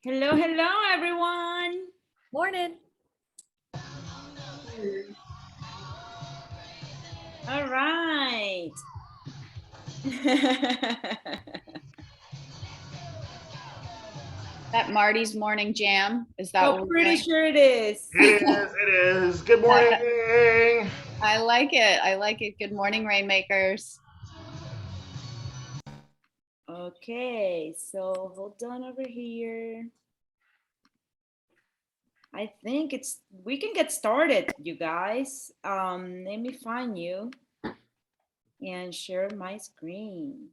Hello, hello, everyone. Morning. All right. That Marty's morning jam? Is that Oh, what we're pretty doing? sure it is. It is. It is. Good morning. I like it. I like it. Good morning, Rainmakers. Okay, so hold on over here. I think we can get started, you guys. Let me find you and share my screen.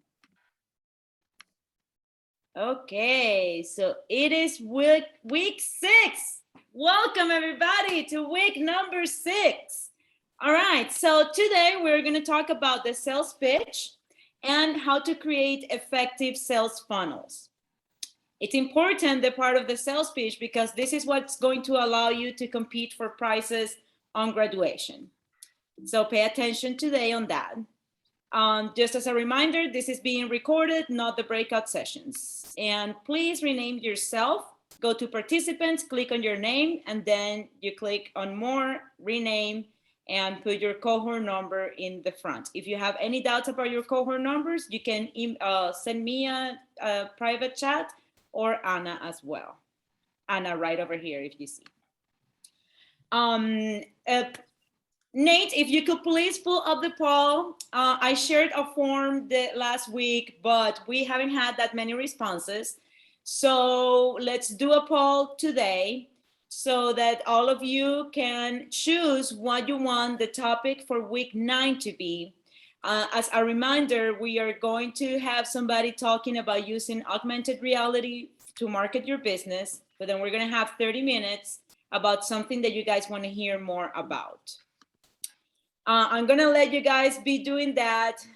Okay, so it is week 6. Welcome everybody to week number 6. All right, so today we're going to talk about the sales pitch and how to create effective sales funnels. It's important, the part of the sales pitch, because this is what's going to allow you to compete for prizes on graduation. So pay attention today on that. Just as a reminder, this is being recorded, not the breakout sessions. And please rename yourself. Go to participants, click on your name, and then you click on more, rename, and put your cohort number in the front. If you have any doubts about your cohort numbers, you can send me a private chat, or Anna as well. Anna right over here, if you see. Nate, if you could please pull up the poll. I shared a form last week, but we haven't had that many responses. So let's do a poll today so that all of you can choose what you want the topic for week 9 to be. As a reminder, we are going to have somebody talking about using augmented reality to market your business, but then we're going to have 30 minutes about something that you guys want to hear more about. I'm going to let you guys be doing that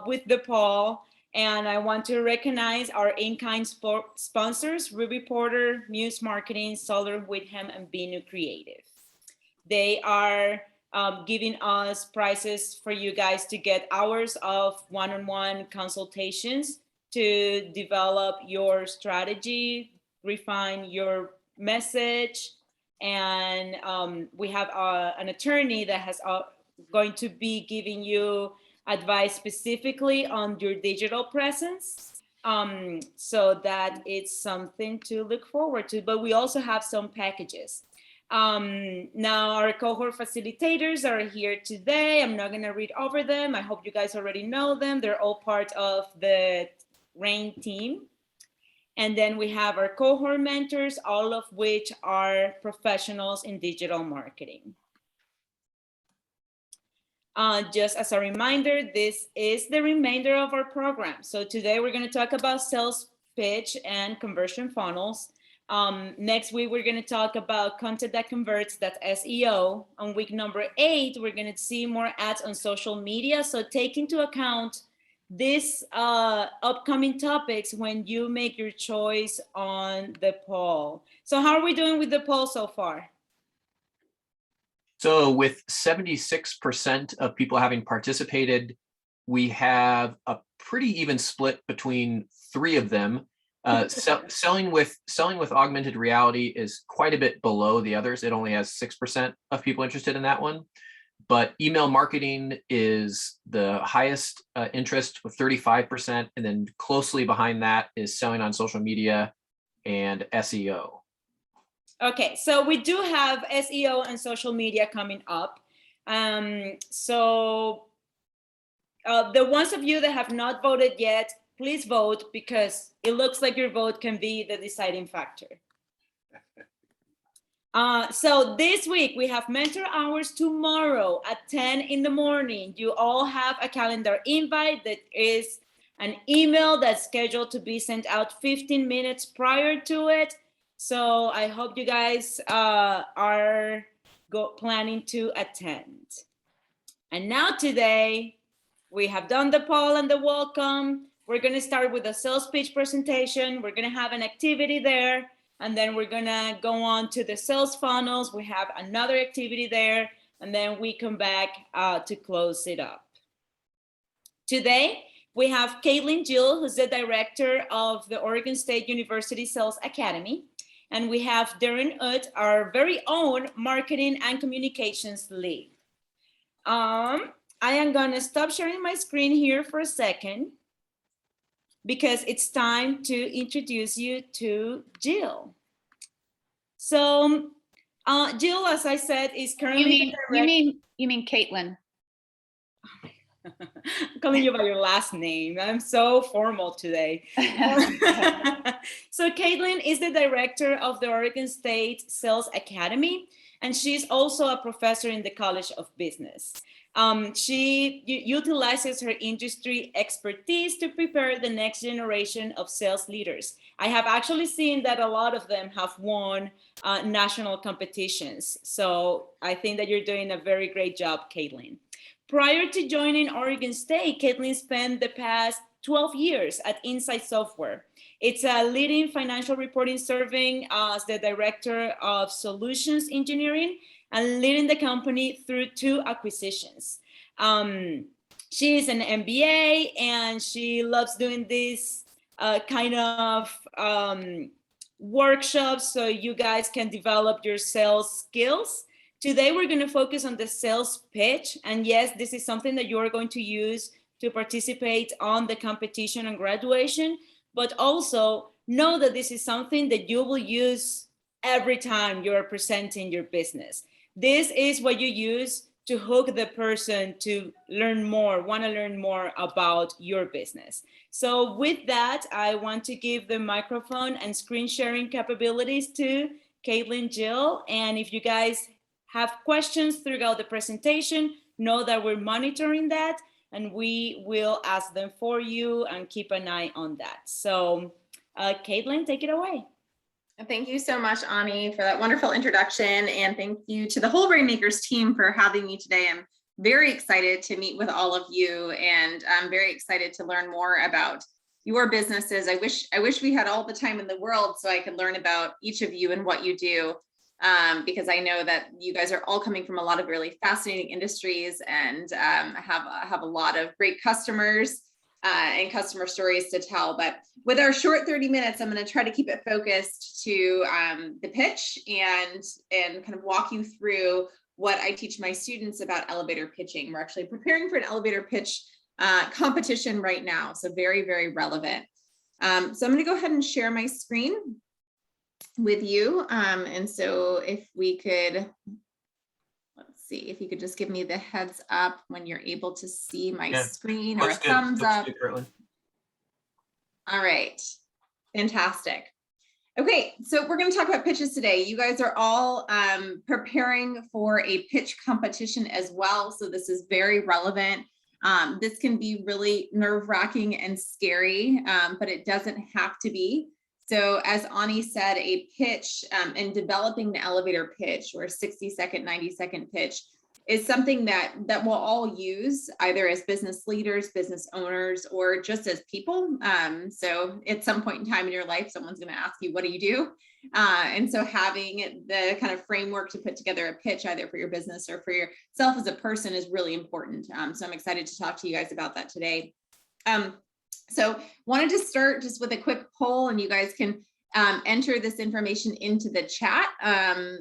with the poll. And I want to recognize our in-kind sponsors, Ruby Porter, Muse Marketing, Solar Whitham, and Binu Creative. They are giving us prizes for you guys to get hours of one-on-one consultations to develop your strategy, refine your message. And we have an attorney that has going to be giving you advice specifically on your digital presence, so that it's something to look forward to. But we also have some packages. Now our cohort facilitators are here today. I'm not going to read over them. I hope you guys already know them. They're all part of the RAIN team. And then we have our cohort mentors, all of which are professionals in digital marketing. Just as a reminder, this is the remainder of our program. So today we're going to talk about sales pitch and conversion funnels. Next week, we're going to talk about content that converts, that's SEO. On week number 8, we're going to see more ads on social media. So take into account these upcoming topics when you make your choice on the poll. So how are we doing with the poll so far? So with 76% of people having participated, we have a pretty even split between 3 of them. Selling with augmented reality is quite a bit below the others. It only has 6% of people interested in that one. But email marketing is the highest interest with 35%. And then closely behind that is selling on social media and SEO. Okay, so we do have SEO and social media coming up. So the ones of you that have not voted yet, please vote, because it looks like your vote can be the deciding factor. So this week we have mentor hours tomorrow at 10 in the morning. You all have a calendar invite that is an email that's scheduled to be sent out 15 minutes prior to it. So I hope you guys are planning to attend. And now today, we have done the poll and the welcome. We're going to start with a sales pitch presentation. We're going to have an activity there. And then we're going to go on to the sales funnels. We have another activity there. And then we come back to close it up. Today, we have Caitlyn Gill, who's the director of the Oregon State University Sales Academy. And we have Darren Utt, our very own marketing and communications lead. I am gonna stop sharing my screen here for a second because it's time to introduce you to Jill. So Jill, as I said, is currently You mean Caitlyn? I'm calling you by your last name. I'm so formal today. So Caitlyn is the director of the Oregon State Sales Academy, and she's also a professor in the College of Business. She utilizes her industry expertise to prepare the next generation of sales leaders. I have actually seen that a lot of them have won national competitions. So I think that you're doing a very great job, Caitlyn. Prior to joining Oregon State, Caitlyn spent the past 12 years at Insight Software. It's a leading financial reporting serving as the director of solutions engineering and leading the company through 2 acquisitions. She is an MBA and she loves doing this kind of workshops so you guys can develop your sales skills. Today, we're going to focus on the sales pitch. And yes, this is something that you're going to use to participate on the competition and graduation, but also know that this is something that you will use every time you're presenting your business. This is what you use to hook the person to learn more, want to learn more about your business. So with that, I want to give the microphone and screen sharing capabilities to Caitlyn Gill. And if you guys have questions throughout the presentation, know that we're monitoring that and we will ask them for you and keep an eye on that. So Caitlyn, take it away. Thank you so much, Ani, for that wonderful introduction. And thank you to the whole RAINmakers team for having me today. I'm very excited to meet with all of you, and I'm very excited to learn more about your businesses. I wish we had all the time in the world so I could learn about each of you and what you do. Because I know that you guys are all coming from a lot of really fascinating industries and have a lot of great customers and customer stories to tell. But with our short 30 minutes, I'm going to try to keep it focused to the pitch and kind of walk you through what I teach my students about elevator pitching. We're actually preparing for an elevator pitch competition right now, so very, very relevant. So I'm going to go ahead and share my screen with you. And so if we could, let's see, if you could just give me the heads up when you're able to see my screen, or a thumbs up. All right, fantastic. Okay, so we're going to talk about pitches today. You guys are all preparing for a pitch competition as well. So this is very relevant. This can be really nerve-wracking and scary, but it doesn't have to be. So as Ani said, a pitch and developing the elevator pitch, or a 60-second, 90-second pitch, is something that we'll all use either as business leaders, business owners, or just as people. So at some point in time in your life, someone's going to ask you, what do you do? And so having the kind of framework to put together a pitch, either for your business or for yourself as a person, is really important. So I'm excited to talk to you guys about that today. So wanted to start just with a quick poll, and you guys can enter this information into the chat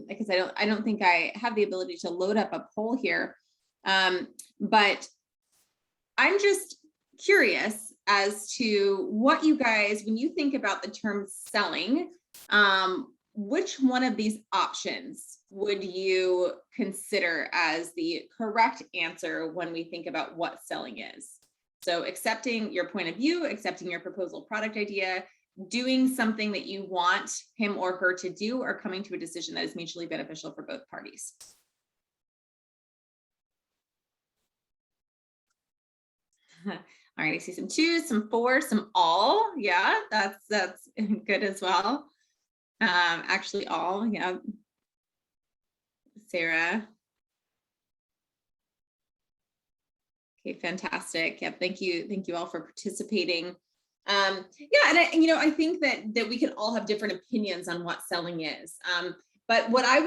because I don't think I have the ability to load up a poll here. But I'm just curious as to what you guys, when you think about the term selling, which one of these options would you consider as the correct answer when we think about what selling is? So accepting your point of view, accepting your proposal product idea, doing something that you want him or her to do, or coming to a decision that is mutually beneficial for both parties. All right, I see some 2s, some 4s, some all. Yeah, that's good as well. Actually all, yeah. Sarah. Okay, fantastic. Yeah, thank you all for participating. Yeah, and I think that we can all have different opinions on what selling is. But what I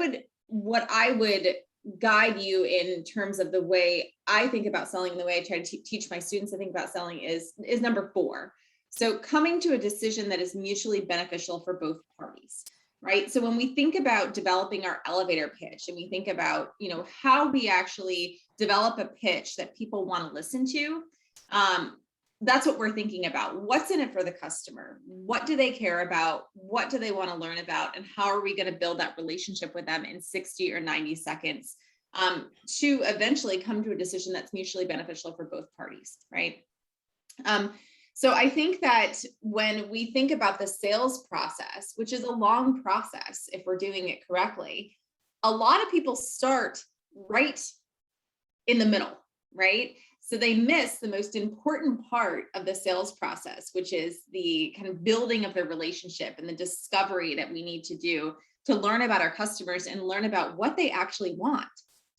would guide you in terms of the way I think about selling, and the way I try to teach my students to think about selling is number 4. So coming to a decision that is mutually beneficial for both parties. right? So when we think about developing our elevator pitch and we think about, how we actually develop a pitch that people want to listen to, that's what we're thinking about. What's in it for the customer? What do they care about? What do they want to learn about? And how are we going to build that relationship with them in 60 or 90 seconds to eventually come to a decision that's mutually beneficial for both parties, right? So I think that when we think about the sales process, which is a long process if we're doing it correctly, a lot of people start right in the middle, right? So they miss the most important part of the sales process, which is the kind of building of the relationship and the discovery that we need to do to learn about our customers and learn about what they actually want,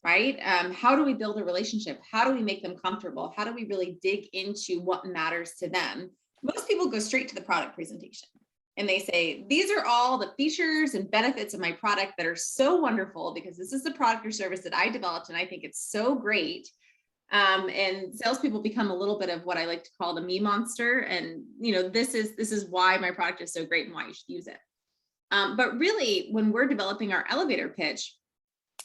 right? How do we build a relationship? How do we make them comfortable? How do we really dig into what matters to them? Most people go straight to the product presentation and they say, these are all the features and benefits of my product that are so wonderful because this is the product or service that I developed and I think it's so great. And salespeople become a little bit of what I like to call the me monster. And, this is why my product is so great and why you should use it. But really, when we're developing our elevator pitch,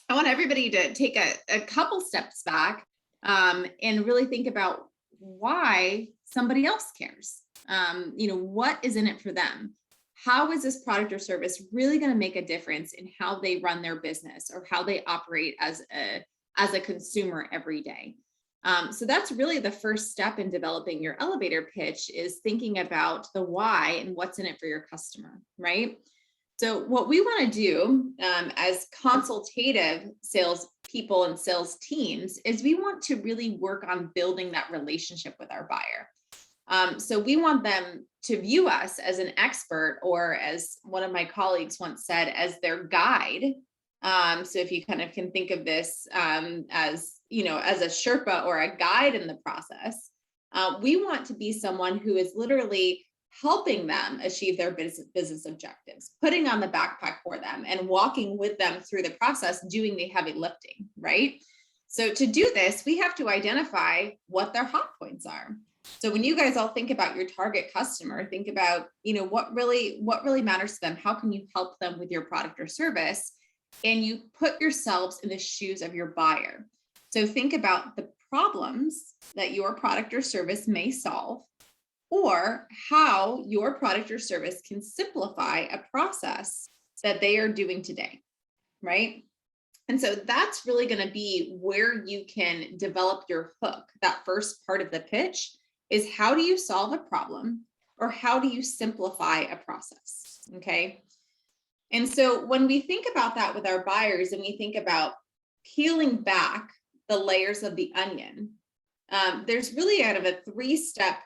I want everybody to take a couple steps back and really think about why somebody else cares. What is in it for them? How is this product or service really going to make a difference in how they run their business or how they operate as a consumer every day? So that's really the first step in developing your elevator pitch, is thinking about the why and what's in it for your customer, right? So what we want to do as consultative sales people and sales teams is we want to really work on building that relationship with our buyer. So we want them to view us as an expert, or as one of my colleagues once said, as their guide. So if you kind of can think of this as a Sherpa or a guide in the process, we want to be someone who is literally helping them achieve their business objectives, putting on the backpack for them and walking with them through the process, doing the heavy lifting, right? So to do this, we have to identify what their hot points are. So when you guys all think about your target customer, think about, what really matters to them. How can you help them with your product or service? And you put yourselves in the shoes of your buyer. So think about the problems that your product or service may solve, or how your product or service can simplify a process that they are doing today, right? And so that's really going to be where you can develop your hook. That first part of the pitch is, how do you solve a problem, or how do you simplify a process, okay? And so when we think about that with our buyers and we think about peeling back the layers of the onion, there's really kind of a 3-step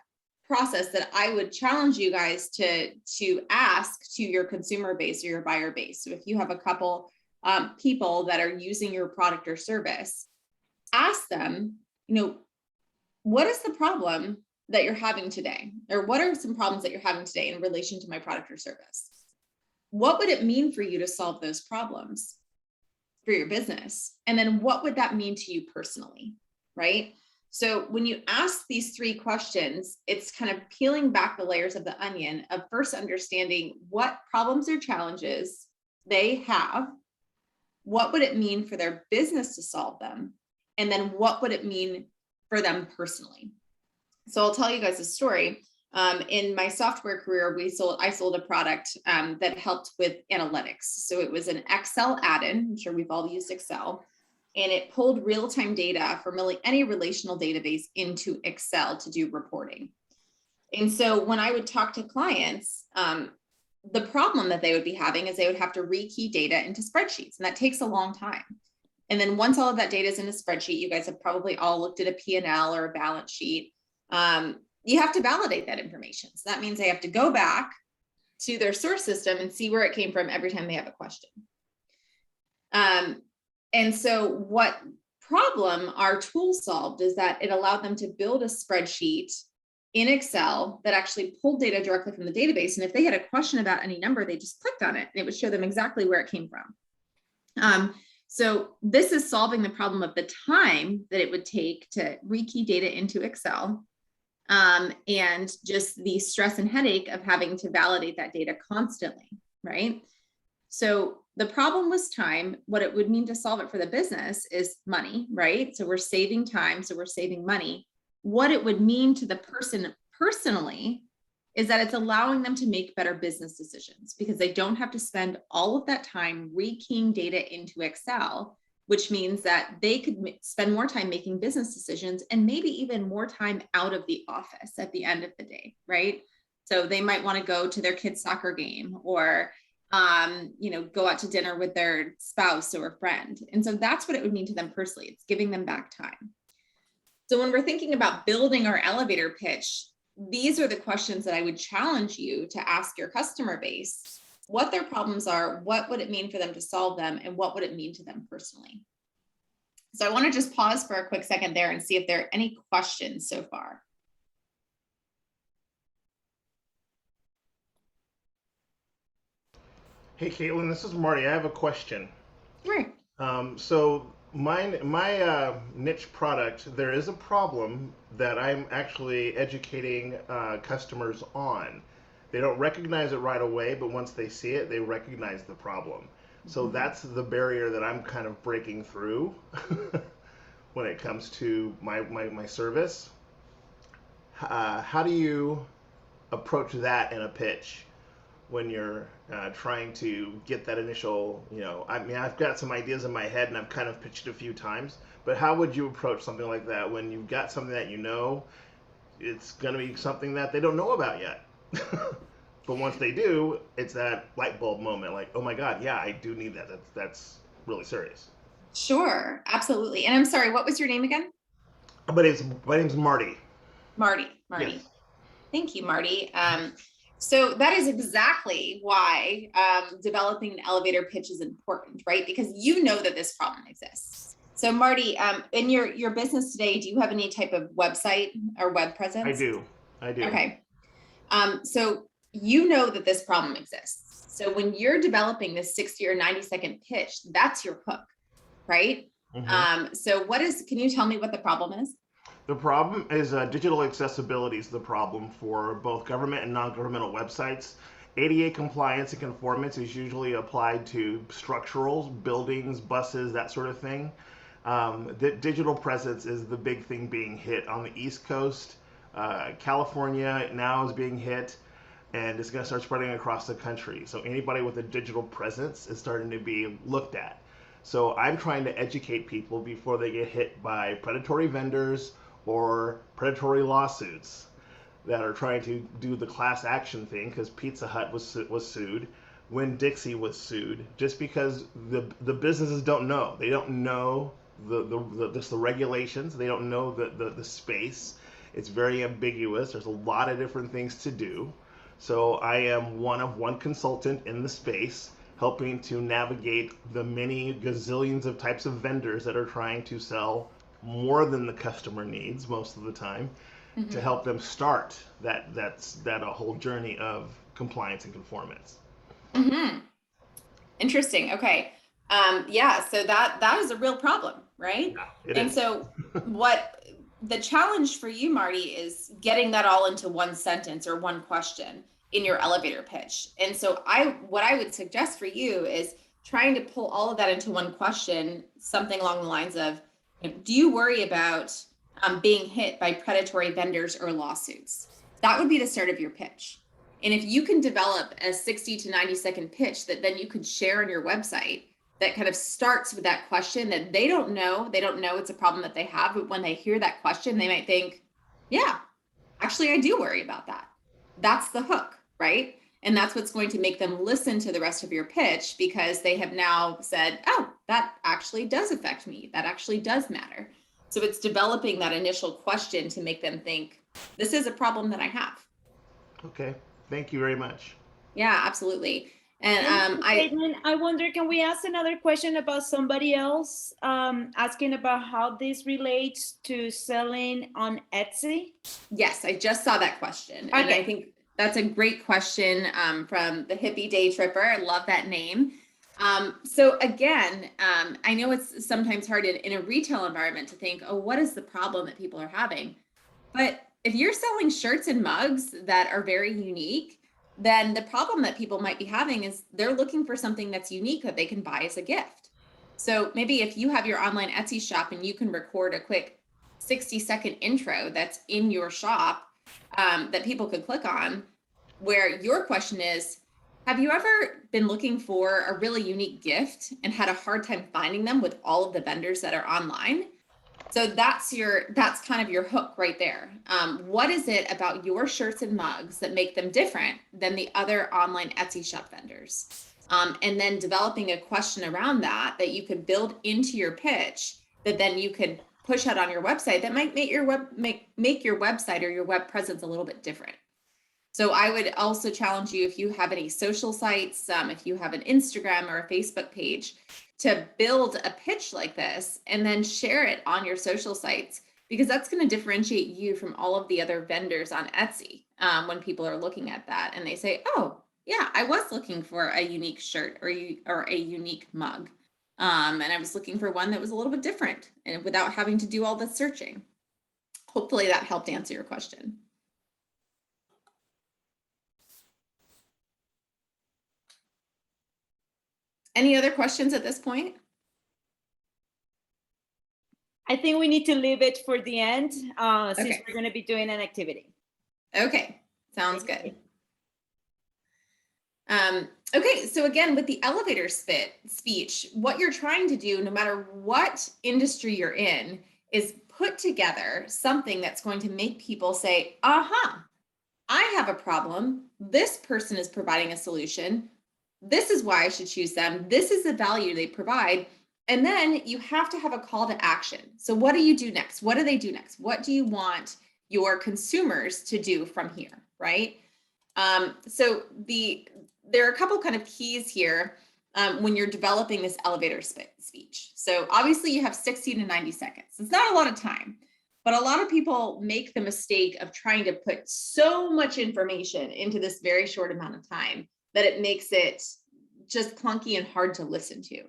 process that I would challenge you guys to ask to your consumer base or your buyer base. So if you have a couple people that are using your product or service, ask them, what is the problem that you're having today? Or what are some problems that you're having today in relation to my product or service? What would it mean for you to solve those problems for your business? And then what would that mean to you personally, right? So when you ask these 3 questions, it's kind of peeling back the layers of the onion of first understanding what problems or challenges they have, what would it mean for their business to solve them, and then what would it mean for them personally. So I'll tell you guys a story. In my software career, I sold a product that helped with analytics. So it was an Excel add-in. I'm sure we've all used Excel. And it pulled real-time data from really any relational database into Excel to do reporting. And so when I would talk to clients, the problem that they would be having is they would have to rekey data into spreadsheets, and that takes a long time. And then once all of that data is in a spreadsheet, you guys have probably all looked at a P&L or a balance sheet. You have to validate that information. So that means they have to go back to their source system and see where it came from every time they have a question. And so what problem our tool solved is that it allowed them to build a spreadsheet in Excel that actually pulled data directly from the database. And if they had a question about any number, they just clicked on it and it would show them exactly where it came from. So this is solving the problem of the time that it would take to rekey data into Excel, and just the stress and headache of having to validate that data constantly, right? So the problem was time. What it would mean to solve it for the business is money, right? So we're saving time, so we're saving money. What it would mean to the person personally is that it's allowing them to make better business decisions because they don't have to spend all of that time rekeying data into Excel, which means that they could spend more time making business decisions and maybe even more time out of the office at the end of the day, right? So they might want to go to their kid's soccer game or go out to dinner with their spouse or a friend. And so that's what it would mean to them personally. It's giving them back time. So when we're thinking about building our elevator pitch, these are the questions that I would challenge you to ask your customer base, what their problems are, what would it mean for them to solve them, and what would it mean to them personally? So I want to just pause for a quick second there and see if there are any questions so far. Hey, Caitlin, this is Marty. I have a question. Sure. So my niche product, there is a problem that I'm actually educating customers on. They don't recognize it right away, but once they see it, they recognize the problem. So that's the barrier that I'm kind of breaking through when it comes to my service. How do you approach that in a pitch when you're trying to get that initial, I mean, I've got some ideas in my head and I've kind of pitched a few times, but how would you approach something like that when you've got something that it's going to be something that they don't know about yet? But once they do, it's that light bulb moment, like, oh my God, yeah, I do need that. That's really serious. Sure, absolutely. And I'm sorry, what was your name again? My name's Marty. Marty. Yes. Thank you, Marty. So that is exactly why developing an elevator pitch is important, right? Because you know that this problem exists. So Marty, in your business today, do you have any type of website or web presence? I do. Okay. So you know that this problem exists. So when you're developing this 60 or 90-second pitch, that's your hook, right? Mm-hmm. So can you tell me what the problem is? The problem is digital accessibility is the problem for both government and non-governmental websites. ADA compliance and conformance is usually applied to structurals, buildings, buses, that sort of thing. The digital presence is the big thing being hit on the East Coast. California now is being hit, and it's going to start spreading across the country. So anybody with a digital presence is starting to be looked at. So I'm trying to educate people before they get hit by predatory vendors or predatory lawsuits that are trying to do the class action thing, because Pizza Hut was sued, Winn-Dixie was sued, just because the businesses don't know. They don't know the regulations. They don't know the space. It's very ambiguous. There's a lot of different things to do. So I am one consultant in the space, helping to navigate the many gazillions of types of vendors that are trying to sell more than the customer needs most of the time, to help them start that whole journey of compliance and conformance. Interesting. Okay. Yeah. So that is a real problem, right? Yeah, it is. So what the challenge for you, Marty, is getting that all into one sentence or one question in your elevator pitch. And so what I would suggest for you is trying to pull all of that into one question, something along the lines of, do you worry about being hit by predatory vendors or lawsuits? That would be the start of your pitch. And if you can develop a 60 to 90-second pitch that then you could share on your website that kind of starts with that question that they don't know it's a problem that they have, but when they hear that question, they might think, yeah, actually, I do worry about that. That's the hook, right? And that's what's going to make them listen to the rest of your pitch, because they have now said, oh, that actually does affect me. That actually does matter. So it's developing that initial question to make them think, this is a problem that I have. Okay. Thank you very much. Yeah, absolutely. And Caitlin, I wonder, can we ask another question about somebody else asking about how this relates to selling on Etsy? Yes, I just saw that question. Okay. And I think that's a great question from the hippie day tripper. I love that name. So again, I know it's sometimes hard in a retail environment to think, oh, what is the problem that people are having? But if you're selling shirts and mugs that are very unique, then the problem that people might be having is they're looking for something that's unique that they can buy as a gift. So maybe if you have your online Etsy shop and you can record a quick 60-second intro that's in your shop that people could click on, where your question is, have you ever been looking for a really unique gift and had a hard time finding them with all of the vendors that are online? So that's kind of your hook right there. What is it about your shirts and mugs that make them different than the other online Etsy shop vendors? And then developing a question around that you could build into your pitch that then you could push out on your website that might make your website or your web presence a little bit different. So I would also challenge you, if you have any social sites, if you have an Instagram or a Facebook page, to build a pitch like this and then share it on your social sites, because that's going to differentiate you from all of the other vendors on Etsy when people are looking at that and they say, oh, yeah, I was looking for a unique shirt or a unique mug. And I was looking for one that was a little bit different and without having to do all the searching. Hopefully that helped answer your question. Any other questions at this point? I think we need to leave it for the end since Okay. we're going to be doing an activity. Okay, sounds good. Okay, so again, with the elevator speech, what you're trying to do, no matter what industry you're in, is put together something that's going to make people say, aha, I have a problem. This person is providing a solution. This is why I should choose them. This is the value they provide. And then you have to have a call to action. So what do you do next? What do they do next? What do you want your consumers to do from here, right? So there are a couple kind of keys here when you're developing this elevator speech. So obviously you have 60 to 90 seconds. It's not a lot of time, but a lot of people make the mistake of trying to put so much information into this very short amount of time that it makes it just clunky and hard to listen to.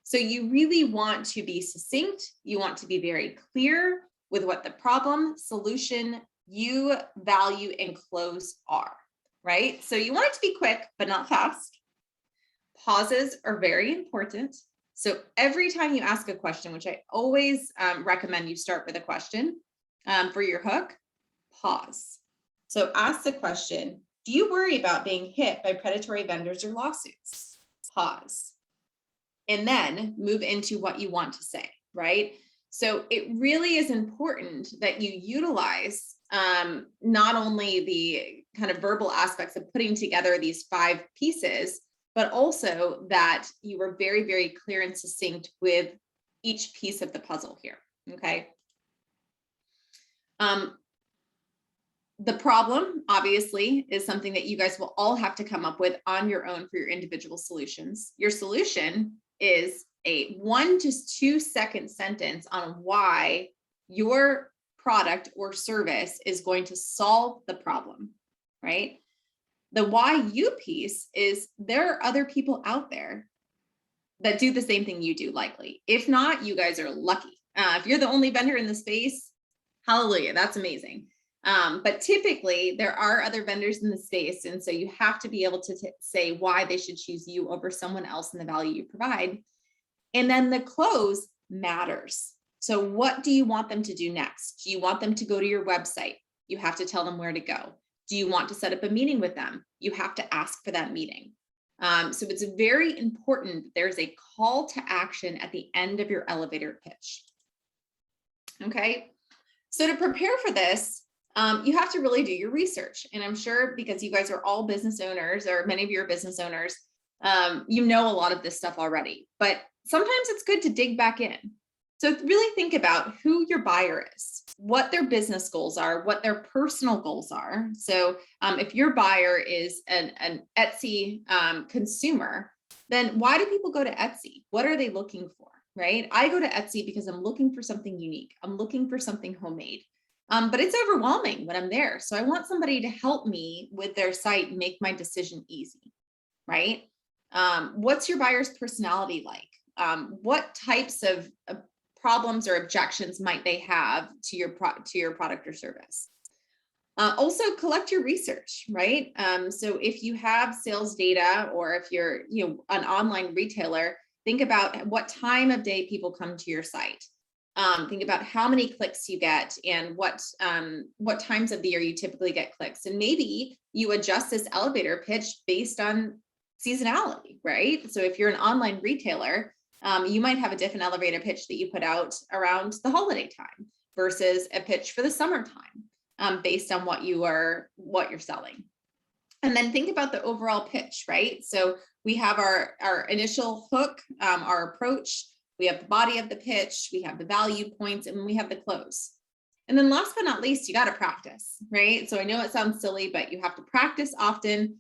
So you really want to be succinct. You want to be very clear with what the problem, solution, you, value, and close are, right? So you want it to be quick, but not fast. Pauses are very important. So every time you ask a question, which I always recommend you start with a question for your hook, pause. So ask the question, do you worry about being hit by predatory vendors or lawsuits? Pause. And then move into what you want to say, right? So it really is important that you utilize not only the kind of verbal aspects of putting together these 5 pieces, but also that you were very, very clear and succinct with each piece of the puzzle here, okay? The problem, obviously, is something that you guys will all have to come up with on your own for your individual solutions. Your solution is a 1 to 2 second sentence on why your product or service is going to solve the problem, right? The why you piece is there are other people out there that do the same thing you do, likely. If not, you guys are lucky. If you're the only vendor in the space, hallelujah, that's amazing. But typically there are other vendors in the space. And so you have to be able to say why they should choose you over someone else and the value you provide. And then the close matters. So what do you want them to do next? Do you want them to go to your website? You have to tell them where to go. Do you want to set up a meeting with them? You have to ask for that meeting. So it's very important that there's a call to action at the end of your elevator pitch. Okay. So to prepare for this, you have to really do your research. And I'm sure because you guys are all business owners, or many of you are business owners, you know a lot of this stuff already, but sometimes it's good to dig back in. So really think about who your buyer is, what their business goals are, what their personal goals are. So if your buyer is an Etsy consumer, then why do people go to Etsy? What are they looking for, right? I go to Etsy because I'm looking for something unique. I'm looking for something homemade. But it's overwhelming when I'm there. So I want somebody to help me with their site and make my decision easy, right? What's your buyer's personality like? What types of problems or objections might they have to your product or service? Also collect your research, right? So if you have sales data, or if you're, an online retailer, think about what time of day people come to your site. Think about how many clicks you get and what times of the year you typically get clicks. And maybe you adjust this elevator pitch based on seasonality, right? So if you're an online retailer, you might have a different elevator pitch that you put out around the holiday time versus a pitch for the summertime. Based on what you're selling. And then think about the overall pitch, right? So we have our initial hook, our approach, we have the body of the pitch, we have the value points, and we have the close. And then last but not least, you got to practice, right? So I know it sounds silly, but you have to practice often,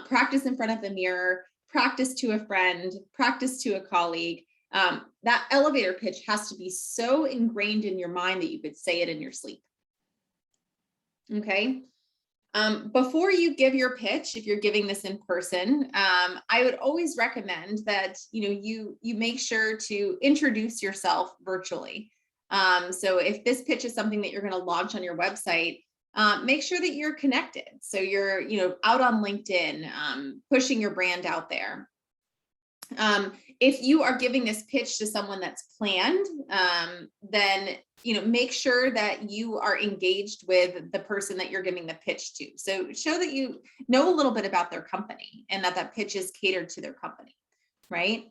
practice in front of the mirror, practice to a friend, practice to a colleague. That elevator pitch has to be so ingrained in your mind that you could say it in your sleep. Okay. Before you give your pitch, if you're giving this in person, I would always recommend that, you make sure to introduce yourself virtually. So if this pitch is something that you're going to launch on your website, make sure that you're connected. So you're, out on LinkedIn, pushing your brand out there. If you are giving this pitch to someone that's planned, then, make sure that you are engaged with the person that you're giving the pitch to. So show that you know a little bit about their company and that pitch is catered to their company, right?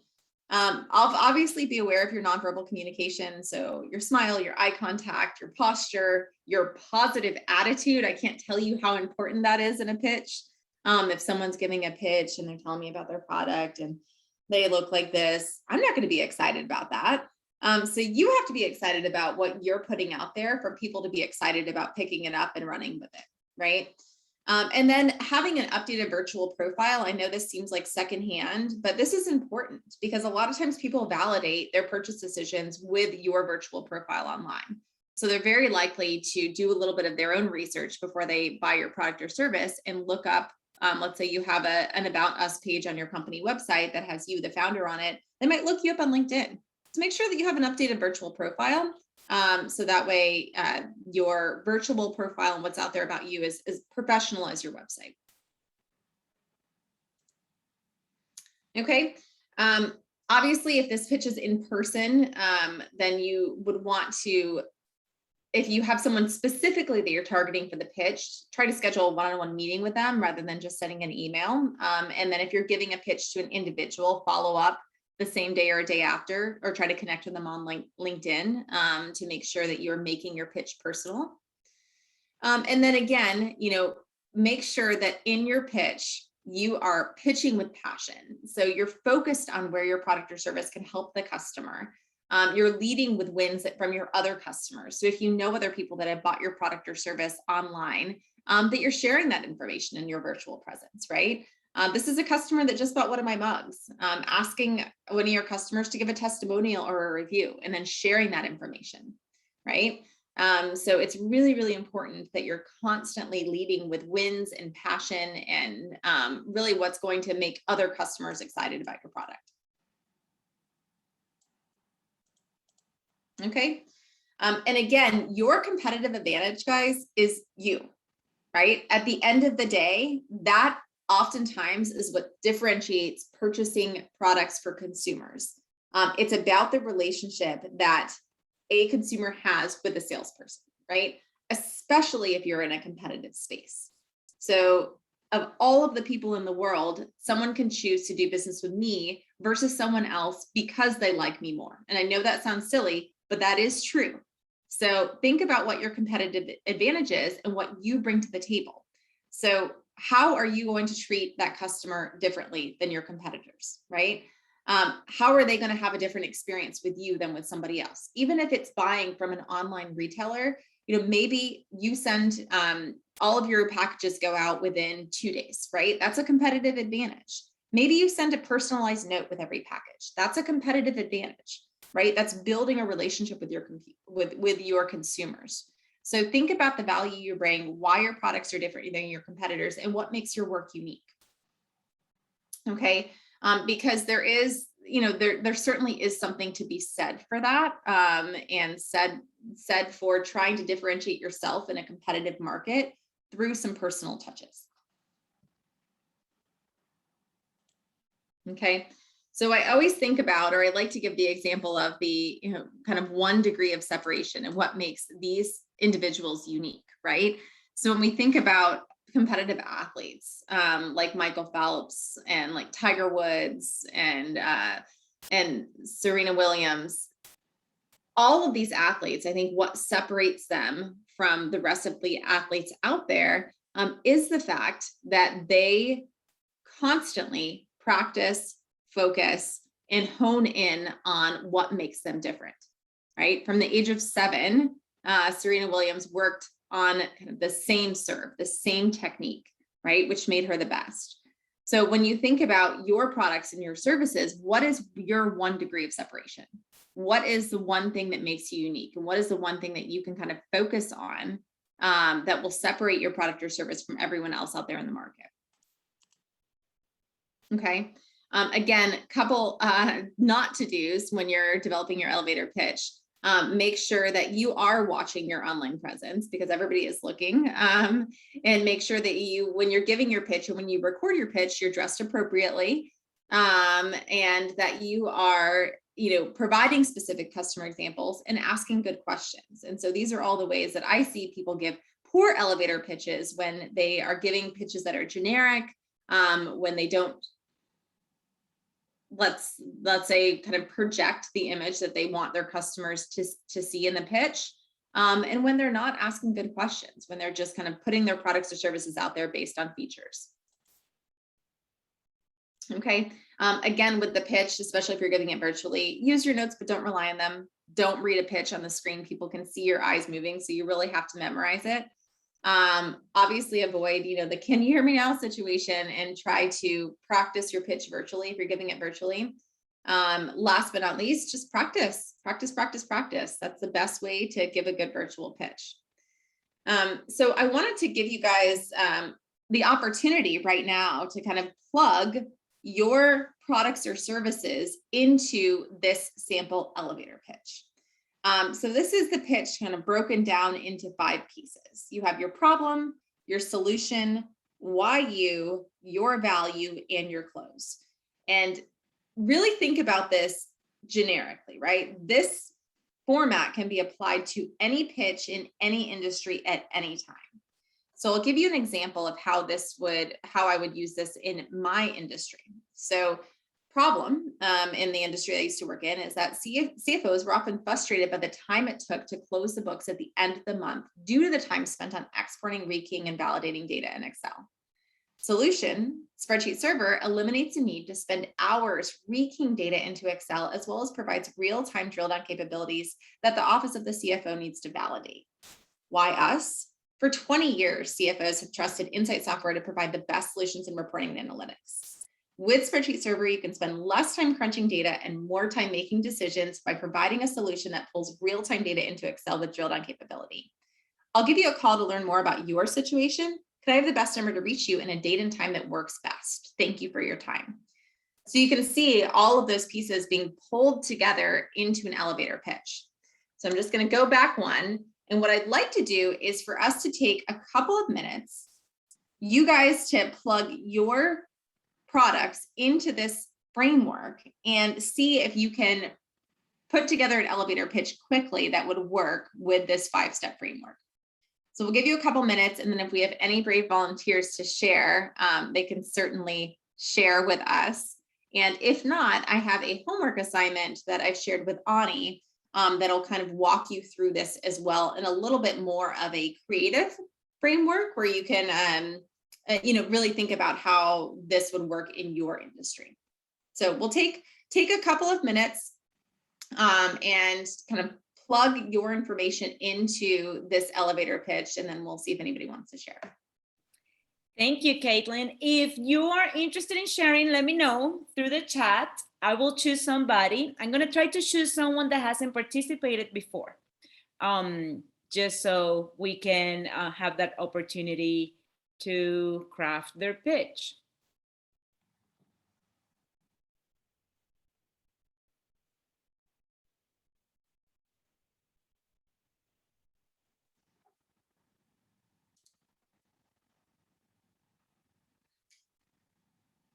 Obviously be aware of your nonverbal communication. So your smile, your eye contact, your posture, your positive attitude. I can't tell you how important that is in a pitch. If someone's giving a pitch and they're telling me about their product and they look like this, I'm not going to be excited about that. So you have to be excited about what you're putting out there for people to be excited about picking it up and running with it, right? And then having an updated virtual profile. I know this seems like secondhand, but this is important because a lot of times people validate their purchase decisions with your virtual profile online. So they're very likely to do a little bit of their own research before they buy your product or service and look up. Let's say you have an About Us page on your company website that has you, the founder, on it. They might look you up on LinkedIn. So make sure that you have an updated virtual profile. So that way your virtual profile and what's out there about you is professional as your website. Okay. Obviously, if this pitch is in person, then you would want to, if you have someone specifically that you're targeting for the pitch, try to schedule a one-on-one meeting with them rather than just sending an email. And then if you're giving a pitch to an individual, follow up the same day or a day after, or try to connect with them on LinkedIn to make sure that you're making your pitch personal. And then again, make sure that in your pitch, you are pitching with passion. So you're focused on where your product or service can help the customer. You're leading with wins from your other customers. So if you know other people that have bought your product or service online, that you're sharing that information in your virtual presence, right? This is a customer that just bought one of my mugs, asking one of your customers to give a testimonial or a review and then sharing that information, right? So it's really, really important that you're constantly leading with wins and passion and really what's going to make other customers excited about your product. Okay. And again, your competitive advantage, guys, is you, right? At the end of the day, that oftentimes is what differentiates purchasing products for consumers. It's about the relationship that a consumer has with a salesperson, right? Especially if you're in a competitive space. So of all of the people in the world, someone can choose to do business with me versus someone else because they like me more. And I know that sounds silly, but that is true. So think about what your competitive advantage is and what you bring to the table. So how are you going to treat that customer differently than your competitors, right? How are they going to have a different experience with you than with somebody else? Even if it's buying from an online retailer, maybe you send all of your packages go out within 2 days, right? That's a competitive advantage. Maybe you send a personalized note with every package. That's a competitive advantage, right? That's building a relationship with your consumers. So think about the value you bring, why your products are different than your competitors, and what makes your work unique. Okay, because there is, there certainly is something to be said for that, and said for trying to differentiate yourself in a competitive market. through some personal touches. Okay. So I always think about, or I like to give the example of the, kind of 1 degree of separation and what makes these individuals unique, right? So when we think about competitive athletes, like Michael Phelps and like Tiger Woods and Serena Williams, all of these athletes, I think what separates them from the rest of the athletes out there is the fact that they constantly practice, focus, and hone in on what makes them different, right? From the age of 7, Serena Williams worked on kind of the same serve, the same technique, right? Which made her the best. So when you think about your products and your services, what is your 1 degree of separation? What is the one thing that makes you unique? And what is the one thing that you can kind of focus on that will separate your product or service from everyone else out there in the market? Okay. Again, couple not to do's when you're developing your elevator pitch. Make sure that you are watching your online presence because everybody is looking, and make sure that you, when you're giving your pitch and when you record your pitch, you're dressed appropriately, and that you are, providing specific customer examples and asking good questions. And so these are all the ways that I see people give poor elevator pitches when they are giving pitches that are generic, when they don't, let's say, kind of project the image that they want their customers to see in the pitch. And when they're not asking good questions, when they're just kind of putting their products or services out there based on features. Okay. Again, with the pitch, especially if you're giving it virtually, use your notes, but don't rely on them. Don't read a pitch on the screen. People can see your eyes moving, so you really have to memorize it. Obviously avoid, the "can you hear me now" situation, and try to practice your pitch virtually if you're giving it virtually. Last but not least, just practice. That's the best way to give a good virtual pitch. So I wanted to give you guys the opportunity right now to kind of plug your products or services into this sample elevator pitch. So this is the pitch kind of broken down into 5 pieces. You have your problem, your solution, why you, your value, and your close. And really think about this generically, right? This format can be applied to any pitch in any industry at any time. So I'll give you an example of how I would use this in my industry. So problem in the industry I used to work in is that CFOs were often frustrated by the time it took to close the books at the end of the month due to the time spent on exporting, rekeying, and validating data in Excel. Solution: Spreadsheet Server eliminates the need to spend hours rekeying data into Excel, as well as provides real-time drill-down capabilities that the office of the CFO needs to validate. Why us? For 20 years, CFOs have trusted Insight software to provide the best solutions in reporting and analytics. With Spreadsheet Server, you can spend less time crunching data and more time making decisions by providing a solution that pulls real-time data into Excel with drill-down capability. I'll give you a call to learn more about your situation. Could I have the best number to reach you in a date and time that works best? Thank you for your time. So you can see all of those pieces being pulled together into an elevator pitch. So I'm just going to go back one. And what I'd like to do is for us to take a couple of minutes, you guys to plug your products into this framework and see if you can put together an elevator pitch quickly that would work with this 5-step framework. So we'll give you a couple minutes, and then if we have any brave volunteers to share, they can certainly share with us. And if not, I have a homework assignment that I've shared with Ani that'll kind of walk you through this as well in a little bit more of a creative framework where you can really think about how this would work in your industry. So we'll take a couple of minutes and kind of plug your information into this elevator pitch, and then we'll see if anybody wants to share. Thank you, Caitlyn. If you are interested in sharing, let me know through the chat. I will choose somebody. I'm going to try to choose someone that hasn't participated before, just so we can have that opportunity to craft their pitch.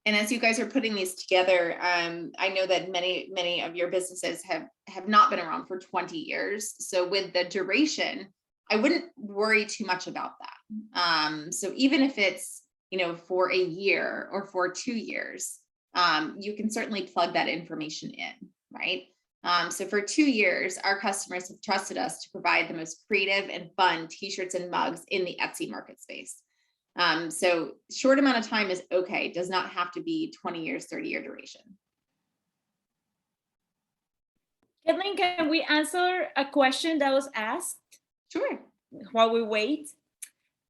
And as you guys are putting these together, I know that many of your businesses have not been around for 20 years. So with the duration, I wouldn't worry too much about that. So even if it's, for a year or for 2 years, you can certainly plug that information in, right? So for 2 years, our customers have trusted us to provide the most creative and fun t-shirts and mugs in the Etsy market space. So short amount of time is okay. It does not have to be 20 years, 30-year duration. Caitlyn, can we answer a question that was asked? Sure. While we wait?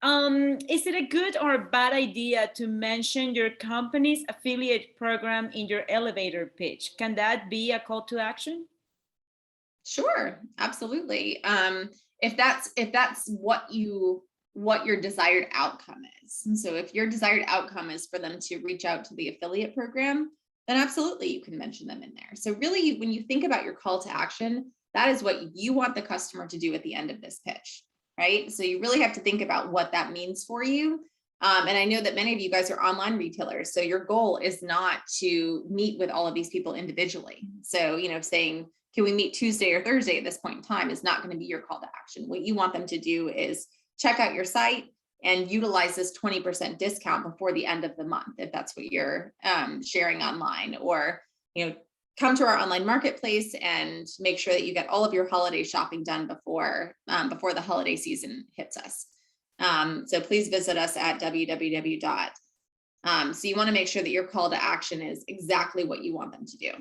Is it a good or a bad idea to mention your company's affiliate program in your elevator pitch? Can that be a call to action? Sure, absolutely. If that's what your desired outcome is. And so if your desired outcome is for them to reach out to the affiliate program, then absolutely you can mention them in there. So really, when you think about your call to action, that is what you want the customer to do at the end of this pitch, right? So you really have to think about what that means for you. And I know that many of you guys are online retailers. So your goal is not to meet with all of these people individually. So, saying, can we meet Tuesday or Thursday at this point in time is not going to be your call to action. What you want them to do is check out your site and utilize this 20% discount before the end of the month, if that's what you're sharing online, or, come to our online marketplace and make sure that you get all of your holiday shopping done before the holiday season hits us. So please visit us at www. So you want to make sure that your call to action is exactly what you want them to do.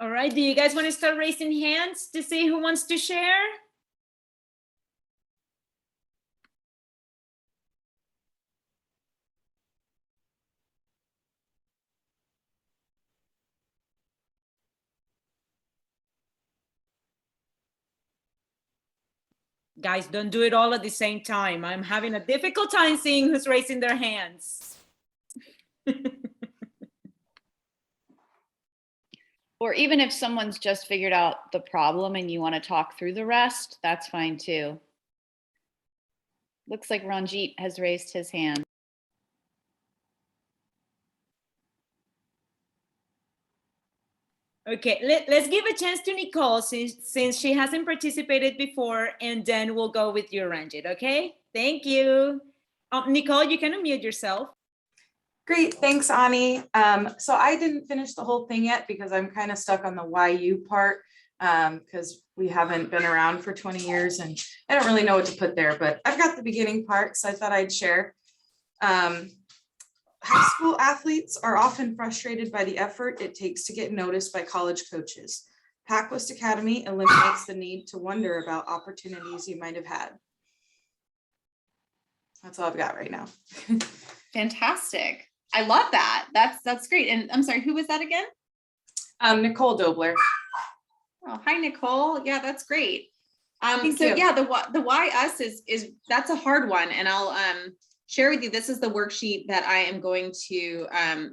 All right, do you guys want to start raising hands to see who wants to share? Guys, don't do it all at the same time. I'm having a difficult time seeing who's raising their hands. Or even if someone's just figured out the problem and you want to talk through the rest, that's fine too. Looks like Ranjit has raised his hand. Okay, let's give a chance to Nicole since she hasn't participated before, and then we'll go with you, Ranjit, okay? Thank you. Nicole, you can unmute yourself. Great, thanks, Ani. So I didn't finish the whole thing yet because I'm kind of stuck on the YU part because we haven't been around for 20 years and I don't really know what to put there, but I've got the beginning part, so I thought I'd share. High school athletes are often frustrated by the effort it takes to get noticed by college coaches. PacWest Academy eliminates the need to wonder about opportunities you might have had. That's all I've got right now. Fantastic. I love that. That's great. And I'm sorry, who was that again? Nicole Dobler. Oh, hi, Nicole. Yeah, that's great. Thank So you. yeah, the why us is that's a hard one. And I'll share with you, this is the worksheet that I am going to,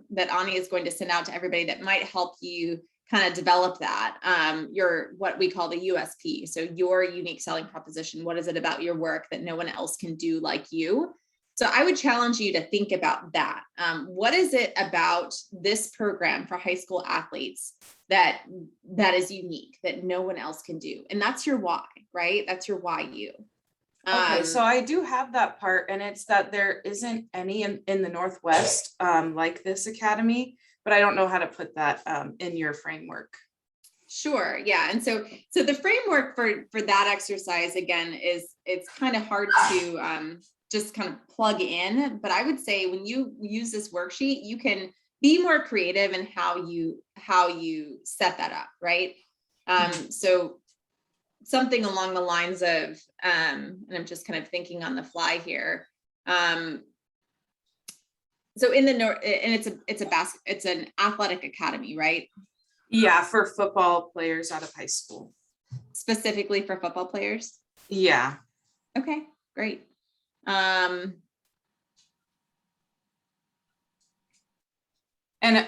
that Ani is going to send out to everybody that might help you kind of develop that, your, what we call the USP. So your unique selling proposition. What is it about your work that no one else can do like you? So I would challenge you to think about that. What is it about this program for high school athletes that is unique, that no one else can do? And that's your why, right? That's your why you. Okay, so I do have that part, and it's that there isn't any in the Northwest like this academy, but I don't know how to put that in your framework. Sure, yeah. And so the framework for that exercise, again, is it's kind of hard to just kind of plug in, but I would say when you use this worksheet, you can be more creative in how you set that up, right? So something along the lines of, and I'm just kind of thinking on the fly here. So in the North, and it's an athletic academy, right? Yeah, for football players out of high school. Specifically for football players? Yeah. Okay, great. And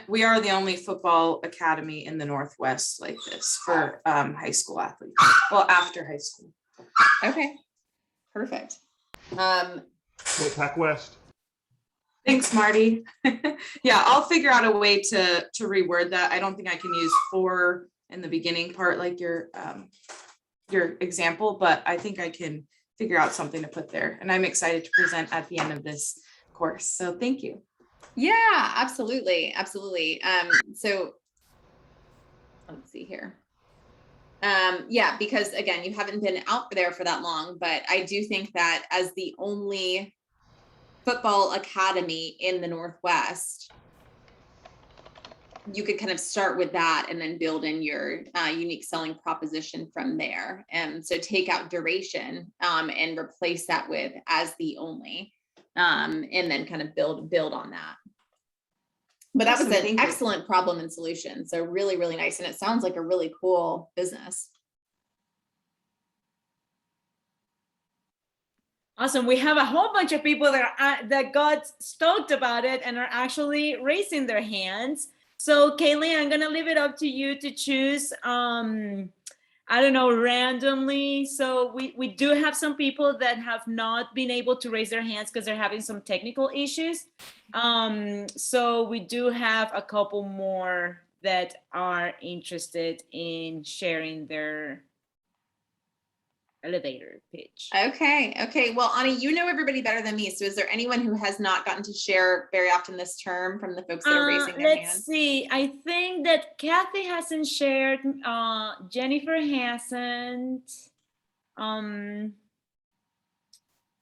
we are the only football academy in the Northwest like this for high school athletes. Well, after high school. Okay, perfect. Wait, Pac West. Thanks, Marty. Yeah, I'll figure out a way to reword that. I don't think I can use for in the beginning part like your example, but I think I can figure out something to put there. And I'm excited to present at the end of this course. So thank you. Yeah, absolutely. Absolutely. So let's see here. Yeah, because again, you haven't been out there for that long, but I do think that as the only football academy in the Northwest, you could kind of start with that and then build in your unique selling proposition from there. And so take out duration and replace that with as the only, and then kind of build on that. But that was Awesome, an thank you. excellent problem and solution. So really, really nice. And it sounds like a really cool business. Awesome. We have a whole bunch of people that got stoked about it and are actually raising their hands. So Caitlyn, I'm going to leave it up to you to choose, I don't know, randomly. So we do have some people that have not been able to raise their hands because they're having some technical issues. So we do have a couple more that are interested in sharing their elevator pitch. Okay. Okay. Well, Ani, you know everybody better than me. So is there anyone who has not gotten to share very often this term from the folks that are raising their Let's hands? see. I think that Kathy hasn't shared. Jennifer hasn't.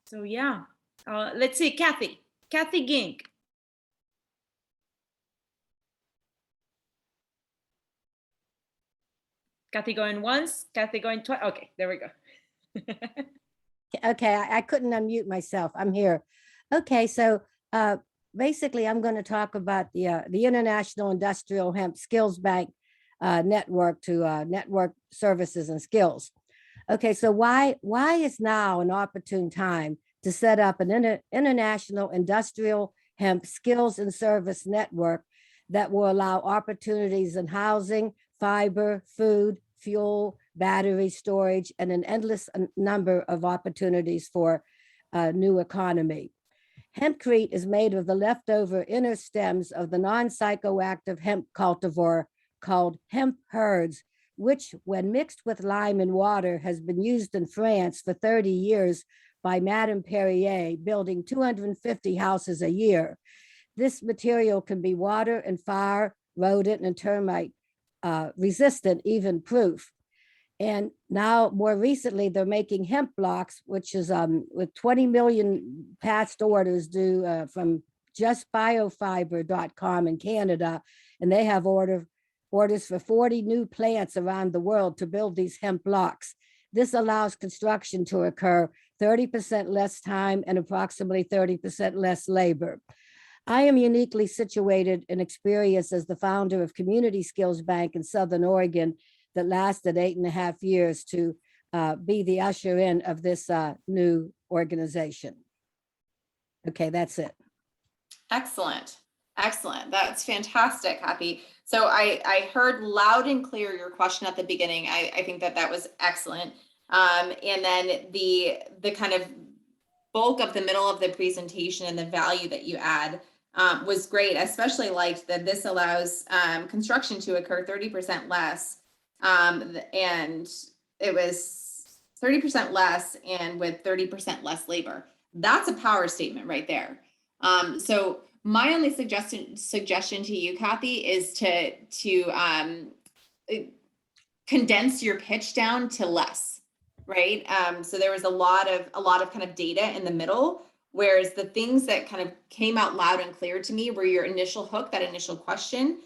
So yeah. Let's see. Kathy Gink. Kathy going once. Kathy going twice. Okay, there we go. Okay, I couldn't unmute myself. I'm here. Okay, so basically, I'm going to talk about the International Industrial Hemp Skills Bank network to network services and skills. Okay, so why is now an opportune time to set up an international industrial hemp skills and service network that will allow opportunities in housing, fiber, food, fuel, battery storage, and an endless number of opportunities for a new economy. Hempcrete is made of the leftover inner stems of the non-psychoactive hemp cultivar called hemp herds, which when mixed with lime and water has been used in France for 30 years by Madame Perrier, building 250 houses a year. This material can be water and fire, rodent and termite resistant, even proof. And now more recently, they're making hemp blocks, which is with 20 million past orders due from justbiofiber.com in Canada. And they have orders for 40 new plants around the world to build these hemp blocks. This allows construction to occur 30% less time and approximately 30% less labor. I am uniquely situated and experienced as the founder of Community Skills Bank in Southern Oregon that lasted 8.5 years to be the usher in of this new organization. Okay, that's it. Excellent. Excellent. That's fantastic, Kathy. So I heard loud and clear your question at the beginning. I think that was excellent. And then the kind of bulk of the middle of the presentation and the value that you add was great. I especially liked that this allows construction to occur 30% less. And it was 30% less and with 30% less labor. That's a power statement right there. So my only suggestion to you, Kathy, is to condense your pitch down to less, right? So there was a lot of kind of data in the middle, whereas the things that kind of came out loud and clear to me were your initial hook, that initial question,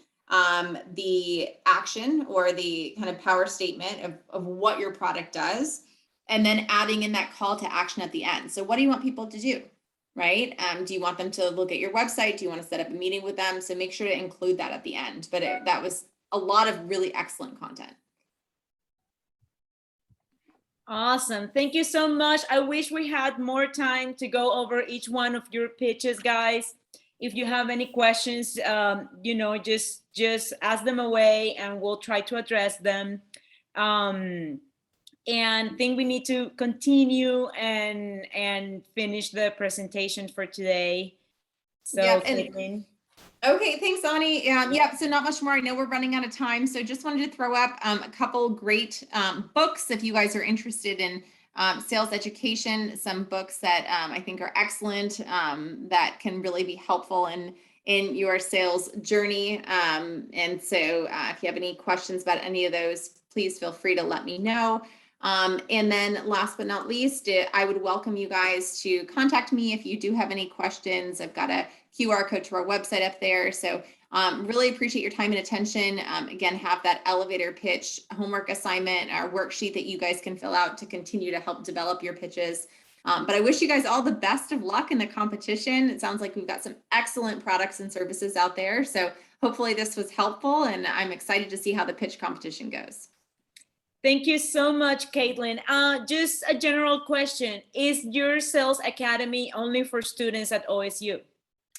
the action or the kind of power statement of what your product does, and then adding in that call to action at the end. So what do you want people to do, right? Do you want them to look at your website? Do you want to set up a meeting with them? So make sure to include that at the end. But that was a lot of really excellent content. Awesome. Thank you so much. I wish we had more time to go over each one of your pitches, guys. If you have any questions, just ask them away and we'll try to address them. And think we need to continue and finish the presentation for today. So, Yeah, Caitlyn. Okay, thanks, Ani. Yeah, so not much more. I know we're running out of time, so just wanted to throw up a couple great books if you guys are interested in sales education. Some books that I think are excellent that can really be helpful in your sales journey. And so if you have any questions about any of those, please feel free to let me know. And then last but not least, I would welcome you guys to contact me if you do have any questions. I've got a QR code to our website up there. So really appreciate your time and attention. Again, have that elevator pitch homework assignment or worksheet that you guys can fill out to continue to help develop your pitches. But I wish you guys all the best of luck in the competition. It sounds like we've got some excellent products and services out there. So hopefully this was helpful, and I'm excited to see how the pitch competition goes. Thank you so much, Caitlyn. Just a general question. Is your sales academy only for students at OSU?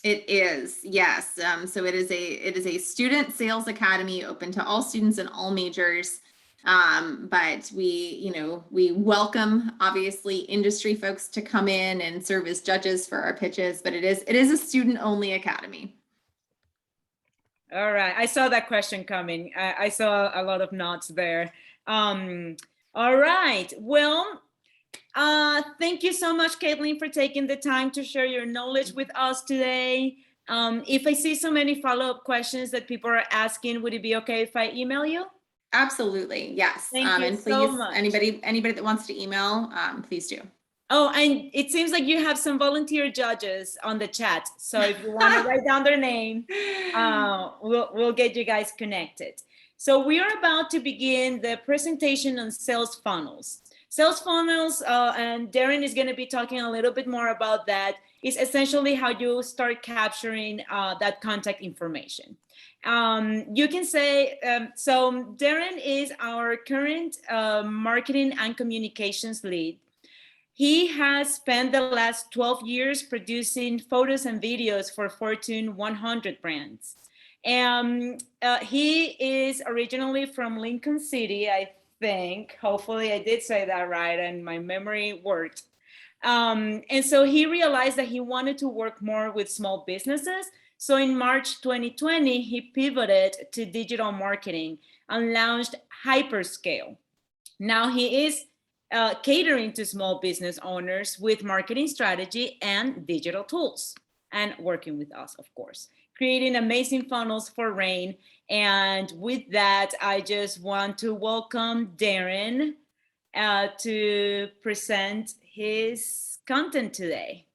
It is, yes. So it is a student sales academy open to all students in all majors. But we welcome obviously industry folks to come in and serve as judges for our pitches, but it is a student only academy. All right, I saw that question coming. I saw a lot of nods there. All right, well, thank you so much, Caitlyn, for taking the time to share your knowledge with us today. If I see so many follow-up questions that people are asking, would it be okay if I email you? Absolutely, yes. Thank you and please, so much. anybody that wants to email, please do. Oh, and it seems like you have some volunteer judges on the chat. So if you want to write down their name, we'll get you guys connected. So we are about to begin the presentation on sales funnels. Sales funnels, and Darren is going to be talking a little bit more about that, is essentially how you start capturing that contact information. You can say, so Darren is our current marketing and communications lead. He has spent the last 12 years producing photos and videos for Fortune 100 brands. And he is originally from Lincoln City, I think. Hopefully I did say that right and my memory worked. And so he realized that he wanted to work more with small businesses. So in March 2020, he pivoted to digital marketing and launched Hyperscale. Now he is catering to small business owners with marketing strategy and digital tools, and working with us, of course, creating amazing funnels for RAIN. And with that, I just want to welcome Darren to present his content today.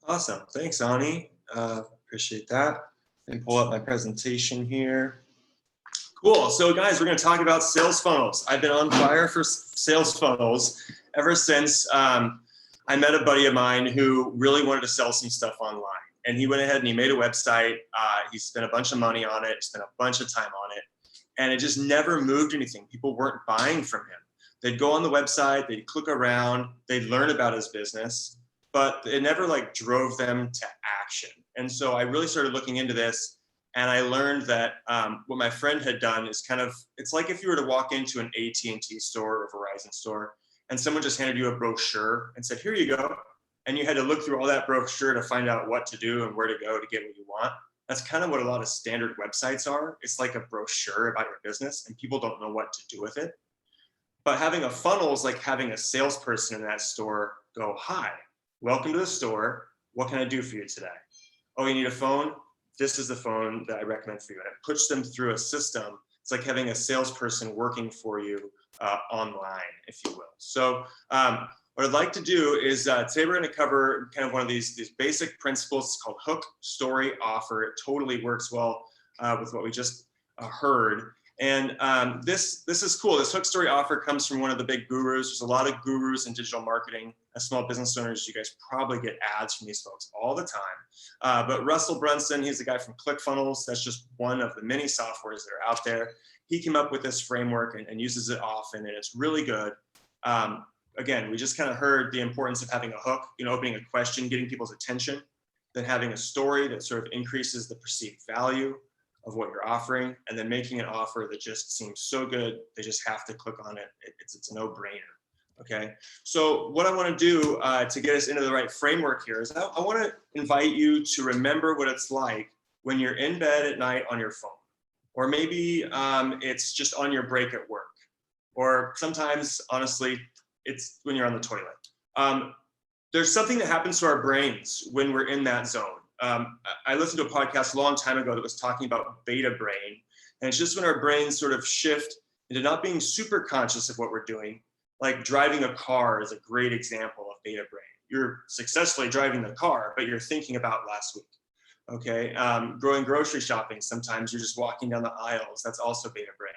Awesome. Thanks, Ani. Appreciate that. And pull up my presentation here. Cool. So guys, we're going to talk about sales funnels. I've been on fire for sales funnels ever since I met a buddy of mine who really wanted to sell some stuff online. And he went ahead and he made a website. He spent a bunch of money on it, spent a bunch of time on it, and it just never moved anything. People weren't buying from him. They'd go on the website, they'd click around, they'd learn about his business, but it never like drove them to action. And so I really started looking into this, and I learned that what my friend had done is kind of, it's like if you were to walk into an AT&T store or Verizon store and someone just handed you a brochure and said, here you go. And you had to look through all that brochure to find out what to do and where to go to get what you want. That's kind of what a lot of standard websites are. It's like a brochure about your business and people don't know what to do with it. But having a funnel is like having a salesperson in that store go, hi, welcome to the store. What can I do for you today? Oh, you need a phone? This is the phone that I recommend for you. And it puts them through a system. It's like having a salesperson working for you online, if you will. So what I'd like to do is today we're going to cover kind of one of these basic principles. It's called hook, story, offer. It totally works well with what we just heard. And this is cool. This hook, story, offer comes from one of the big gurus. There's a lot of gurus in digital marketing. As small business owners, you guys probably get ads from these folks all the time. But Russell Brunson, he's the guy from ClickFunnels. That's just one of the many softwares that are out there. He came up with this framework and uses it often, and it's really good. Again, we just kind of heard the importance of having a hook, opening a question, getting people's attention, then having a story that sort of increases the perceived value of what you're offering, and then making an offer that just seems so good, they just have to click on it. It's a no-brainer. Okay, so what I want to do to get us into the right framework here is I want to invite you to remember what it's like when you're in bed at night on your phone, or maybe it's just on your break at work, or sometimes, honestly, it's when you're on the toilet. There's something that happens to our brains when we're in that zone. I listened to a podcast a long time ago that was talking about beta brain, and it's just when our brains sort of shift into not being super conscious of what we're doing. Like driving a car is a great example of beta brain. You're successfully driving the car, but you're thinking about last week. Okay, going grocery shopping, sometimes you're just walking down the aisles. That's also beta brain.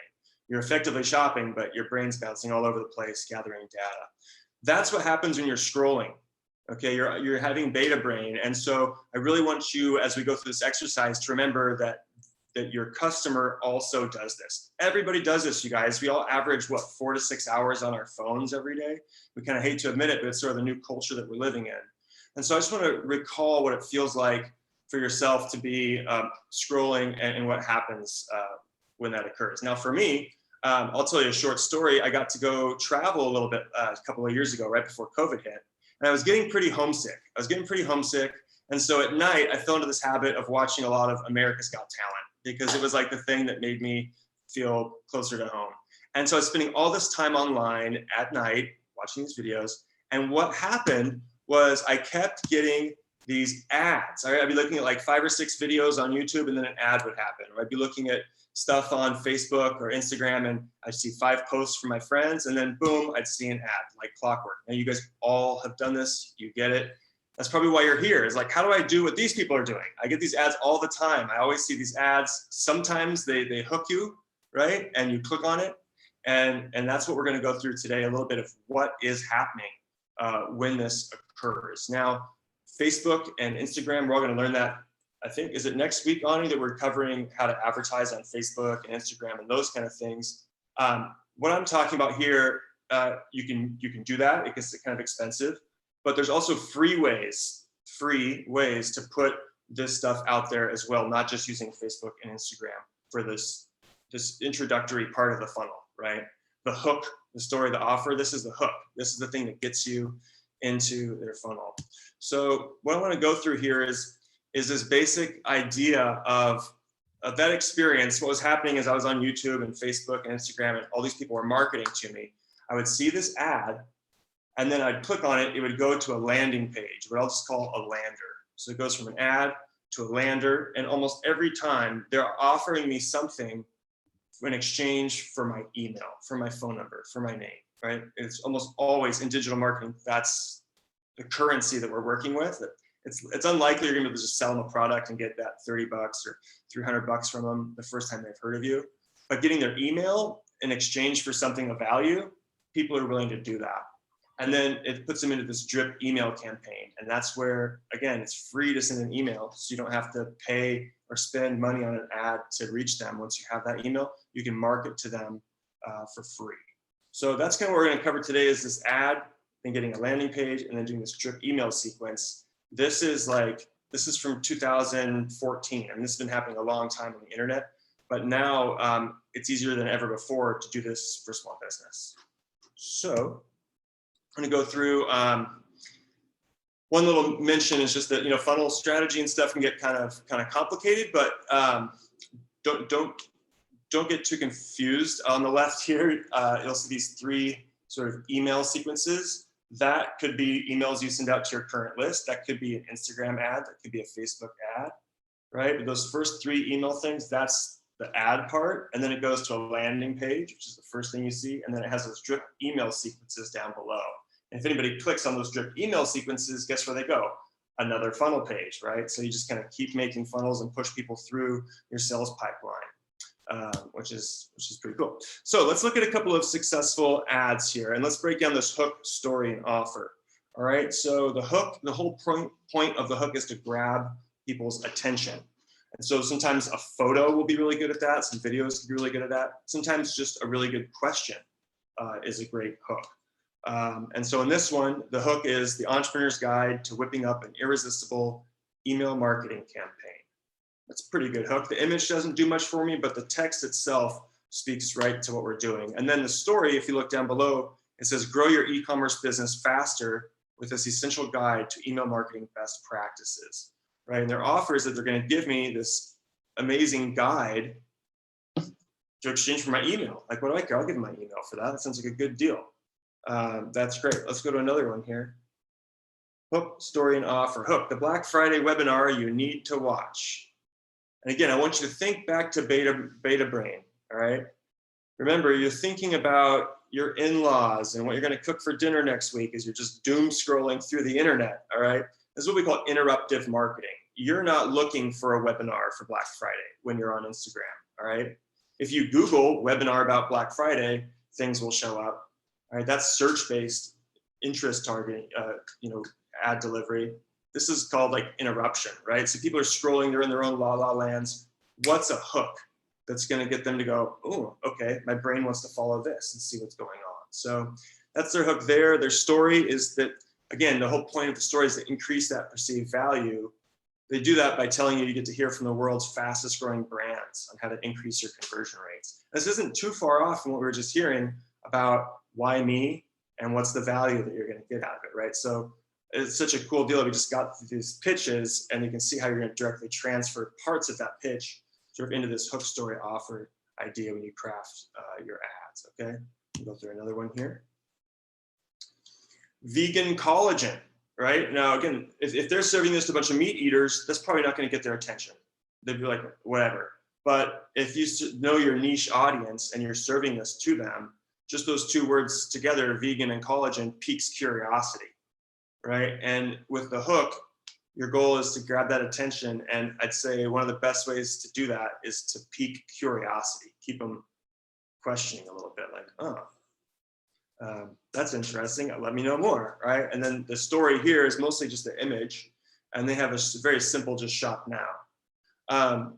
You're effectively shopping, but your brain's bouncing all over the place, gathering data. That's what happens when you're scrolling. Okay, you're having beta brain. And so I really want you, as we go through this exercise, to remember that your customer also does this. Everybody does this, you guys. We all average, what, 4 to 6 hours on our phones every day? We kind of hate to admit it, but it's sort of the new culture that we're living in. And so I just want to recall what it feels like for yourself to be scrolling and what happens when that occurs. Now, for me, I'll tell you a short story. I got to go travel a little bit a couple of years ago, right before COVID hit. And I was getting pretty homesick. And so at night, I fell into this habit of watching a lot of America's Got Talent, because it was like the thing that made me feel closer to home. And so I was spending all this time online at night watching these videos. And what happened was I kept getting these ads. I'd be looking at like 5 or 6 videos on YouTube, and then an ad would happen. Or I'd be looking at stuff on Facebook or Instagram, and I'd see 5 posts from my friends, and then boom, I'd see an ad like clockwork. Now you guys all have done this, you get it. That's probably why you're here. Is like, how do I do what these people are doing? I get these ads all the time. I always see these ads. Sometimes they hook you, right? And you click on it. And that's what we're going to go through today, a little bit of what is happening when this occurs. Now, Facebook and Instagram, we're all going to learn that. I think, is it next week, Ani, that we're covering how to advertise on Facebook and Instagram and those kind of things. What I'm talking about here, you can do that. It gets kind of expensive. But there's also free ways to put this stuff out there as well, not just using Facebook and Instagram for this introductory part of the funnel, right? The hook, the story, the offer, this is the hook. This is the thing that gets you into their funnel. So what I want to go through here is this basic idea of that experience. What was happening is I was on YouTube and Facebook and Instagram, and all these people were marketing to me. I would see this ad, and then I'd click on it. It would go to a landing page, what I'll just call a lander. So it goes from an ad to a lander, and almost every time they're offering me something in exchange for my email, for my phone number, for my name, right? It's almost always in digital marketing. That's the currency that we're working with. It's unlikely you're gonna be able to just sell them a product and get that $30 or $300 from them the first time they've heard of you. But getting their email in exchange for something of value, people are willing to do that. And then it puts them into this drip email campaign. And that's where, again, it's free to send an email. So you don't have to pay or spend money on an ad to reach them. Once you have that email, you can market to them for free. So that's kind of what we're going to cover today, is this ad, then getting a landing page, and then doing this drip email sequence. This is from 2014. I mean, this has been happening a long time on the internet, but now it's easier than ever before to do this for small business. So I'm going to go through one little mention is just that, funnel strategy and stuff can get kind of complicated, but don't get too confused. On the left here, you'll see these 3 sort of email sequences. That could be emails you send out to your current list. That could be an Instagram ad. That could be a Facebook ad, right? But those first 3 email things, that's the ad part. And then it goes to a landing page, which is the first thing you see. And then it has those drip email sequences down below. And if anybody clicks on those drip email sequences, guess where they go? Another funnel page, right? So you just kind of keep making funnels and push people through your sales pipeline, which is pretty cool. So let's look at a couple of successful ads here, and let's break down this hook, story, and offer. All right, so the hook, the whole point of the hook is to grab people's attention. And so sometimes a photo will be really good at that. Some videos can be really good at that. Sometimes just a really good question is a great hook. And so in this one, the hook is the entrepreneur's guide to whipping up an irresistible email marketing campaign. That's a pretty good hook. The image doesn't do much for me, but the text itself speaks right to what we're doing. And then the story, if you look down below, it says, grow your e-commerce business faster with this essential guide to email marketing best practices, right? And their offer is that they're going to give me this amazing guide to exchange for my email. Like, what do I care? I'll give them my email for that. That sounds like a good deal. That's great. Let's go to another one here. Hook, story, and offer. Hook, the Black Friday webinar you need to watch. And again, I want you to think back to beta brain, all right? Remember, you're thinking about your in-laws and what you're going to cook for dinner next week as you're just doom scrolling through the internet, all right? This is what we call interruptive marketing. You're not looking for a webinar for Black Friday when you're on Instagram, all right? If you Google webinar about Black Friday, things will show up, all right? That's search-based interest targeting, ad delivery. This is called like interruption, right? So people are scrolling, they're in their own la-la lands. What's a hook that's going to get them to go, oh, okay, my brain wants to follow this and see what's going on. So that's their hook there. Their story is that, again, the whole point of the story is to increase that perceived value. They do that by telling you get to hear from the world's fastest growing brands on how to increase your conversion rates. This isn't too far off from what we were just hearing about why me and what's the value that you're going to get out of it, right? So it's such a cool deal. We just got these pitches and you can see how you're going to directly transfer parts of that pitch sort of into this hook, story, offer idea when you craft your ads, okay? We'll go through another one here. Vegan collagen, right? Now, again, if they're serving this to a bunch of meat eaters, that's probably not going to get their attention. They'd be like, whatever. But if you know your niche audience and you're serving this to them, just those two words together, vegan and collagen, piques curiosity, right? And with the hook, your goal is to grab that attention. And I'd say one of the best ways to do that is to pique curiosity, keep them questioning a little bit, like, oh, that's interesting. Let me know more, right? And then the story here is mostly just the image, and they have a very simple, just shop now.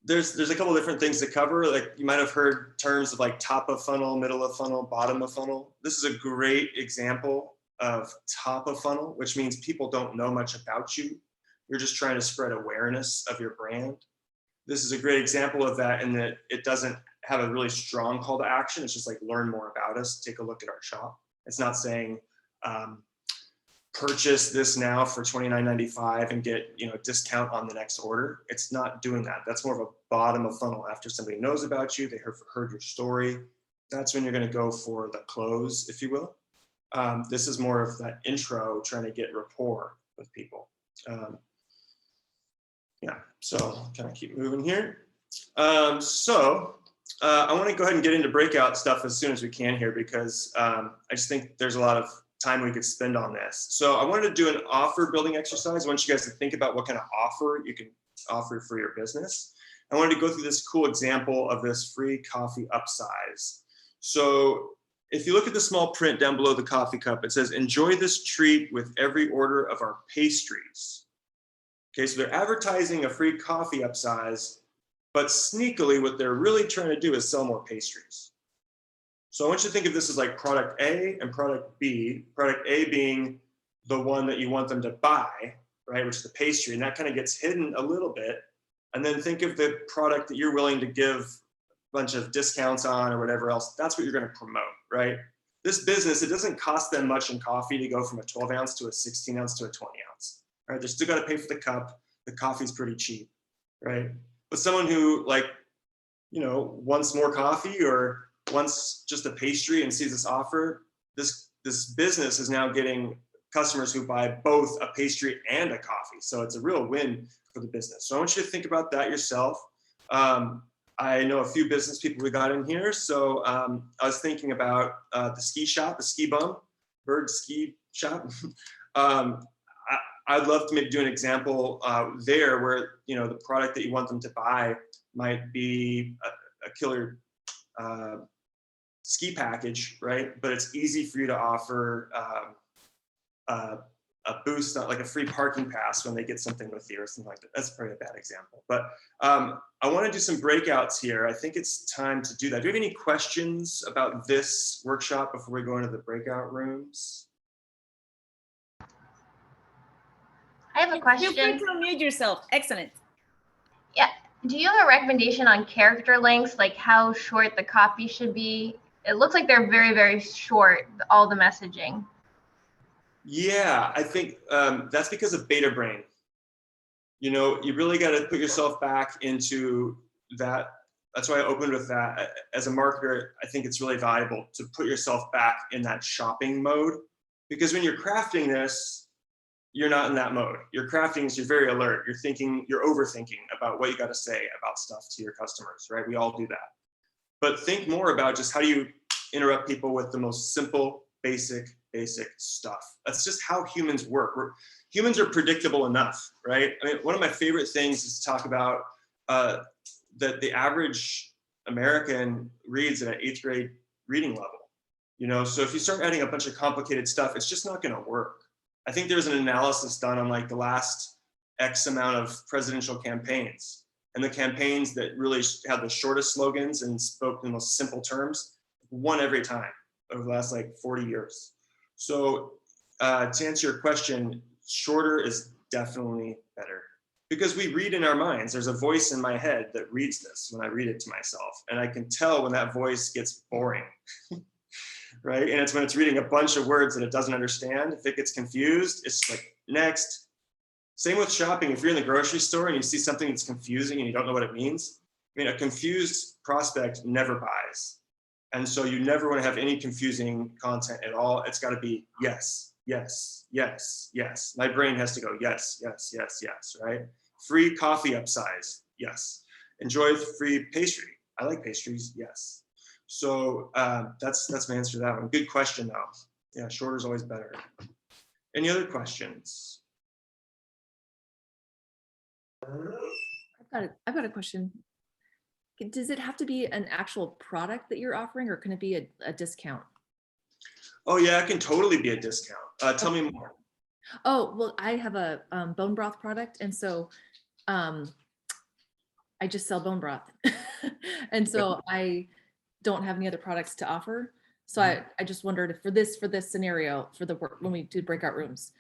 There's a couple different things to cover. Like you might have heard terms of like top of funnel, middle of funnel, bottom of funnel. This is a great example of top of funnel, which means people don't know much about you. You're just trying to spread awareness of your brand. This is a great example of that in that it doesn't have a really strong call to action. It's just like, learn more about us, take a look at our shop. It's not saying, purchase this now for $29.95 and get a discount on the next order. It's not doing that. That's more of a bottom of funnel. After somebody knows about you, they heard your story. That's when you're going to go for the close, if you will. This is more of that intro, trying to get rapport with people. Yeah, so kind of keep moving here. I want to go ahead and get into breakout stuff as soon as we can here, because I just think there's a lot of time we could spend on this. So I wanted to do an offer building exercise. I want you guys to think about what kind of offer you can offer for your business. I wanted to go through this cool example of this free coffee upsize. So if you look at the small print down below the coffee cup, it says, enjoy this treat with every order of our pastries. Okay, so they're advertising a free coffee upsize, but sneakily what they're really trying to do is sell more pastries. So I want you to think of this as like product A and product B, product A being the one that you want them to buy, right, which is the pastry, and that kind of gets hidden a little bit. And then think of the product that you're willing to give a bunch of discounts on or whatever else. That's what you're going to promote, right? This business, it doesn't cost them much in coffee to go from a 12 ounce to a 16 ounce to a 20 ounce, right? They're still got to pay for the cup. The coffee's pretty cheap, right? But someone who wants more coffee or wants just a pastry and sees this offer, this business is now getting customers who buy both a pastry and a coffee. So it's a real win for the business. So I want you to think about that yourself. I know a few business people we got in here. So I was thinking about the ski shop, the ski bum, bird ski shop. I'd love to maybe do an example there where, the product that you want them to buy might be a killer ski package, right? But it's easy for you to offer boost, not like a free parking pass when they get something with you or something like that. That's probably a bad example. But I want to do some breakouts here. I think it's time to do that. Do you have any questions about this workshop before we go into the breakout rooms? I have a question. Feel free to unmute yourself. Excellent. Yeah. Do you have a recommendation on character lengths, like how short the copy should be? It looks like they're very, very short, all the messaging. Yeah, I think that's because of beta brain. You know, you really got to put yourself back into that. That's why I opened with that. As a marketer, I think it's really valuable to put yourself back in that shopping mode, because when you're crafting this, you're not in that mode. You're crafting, so you're very alert. You're thinking, you're overthinking about what you got to say about stuff to your customers, right? We all do that. But think more about just how do you interrupt people with the most simple, basic stuff. That's just how humans work. Humans are predictable enough, right? I mean, one of my favorite things is to talk about that the average American reads at an 8th grade reading level. You know, so if you start adding a bunch of complicated stuff, it's just not going to work. I think there's an analysis done on like the last X amount of presidential campaigns, and the campaigns that really had the shortest slogans and spoke in the most simple terms won every time over the last like 40 years. So to answer your question, shorter is definitely better, because we read in our minds. There's a voice in my head that reads this when I read it to myself, and I can tell when that voice gets boring. Right? And it's when it's reading a bunch of words that it doesn't understand. If it gets confused, it's like, next. Same with shopping. If you're in the grocery store and you see something that's confusing and you don't know what it means, I mean, a confused prospect never buys. And so you never want to have any confusing content at all. It's got to be yes, yes, yes, yes. My brain has to go yes, yes, yes, yes, right? Free coffee upsize, yes. Enjoy free pastry. I like pastries, yes. So that's my answer to that one. Good question though. Yeah, shorter is always better. Any other questions? I've got a question. Does it have to be an actual product that you're offering, or can it be a discount? Oh yeah, it can totally be a discount. Tell me more. Oh, well, I have a bone broth product, and so I just sell bone broth. And so I don't have any other products to offer. So I just wondered if for this scenario, for the work when we do breakout rooms,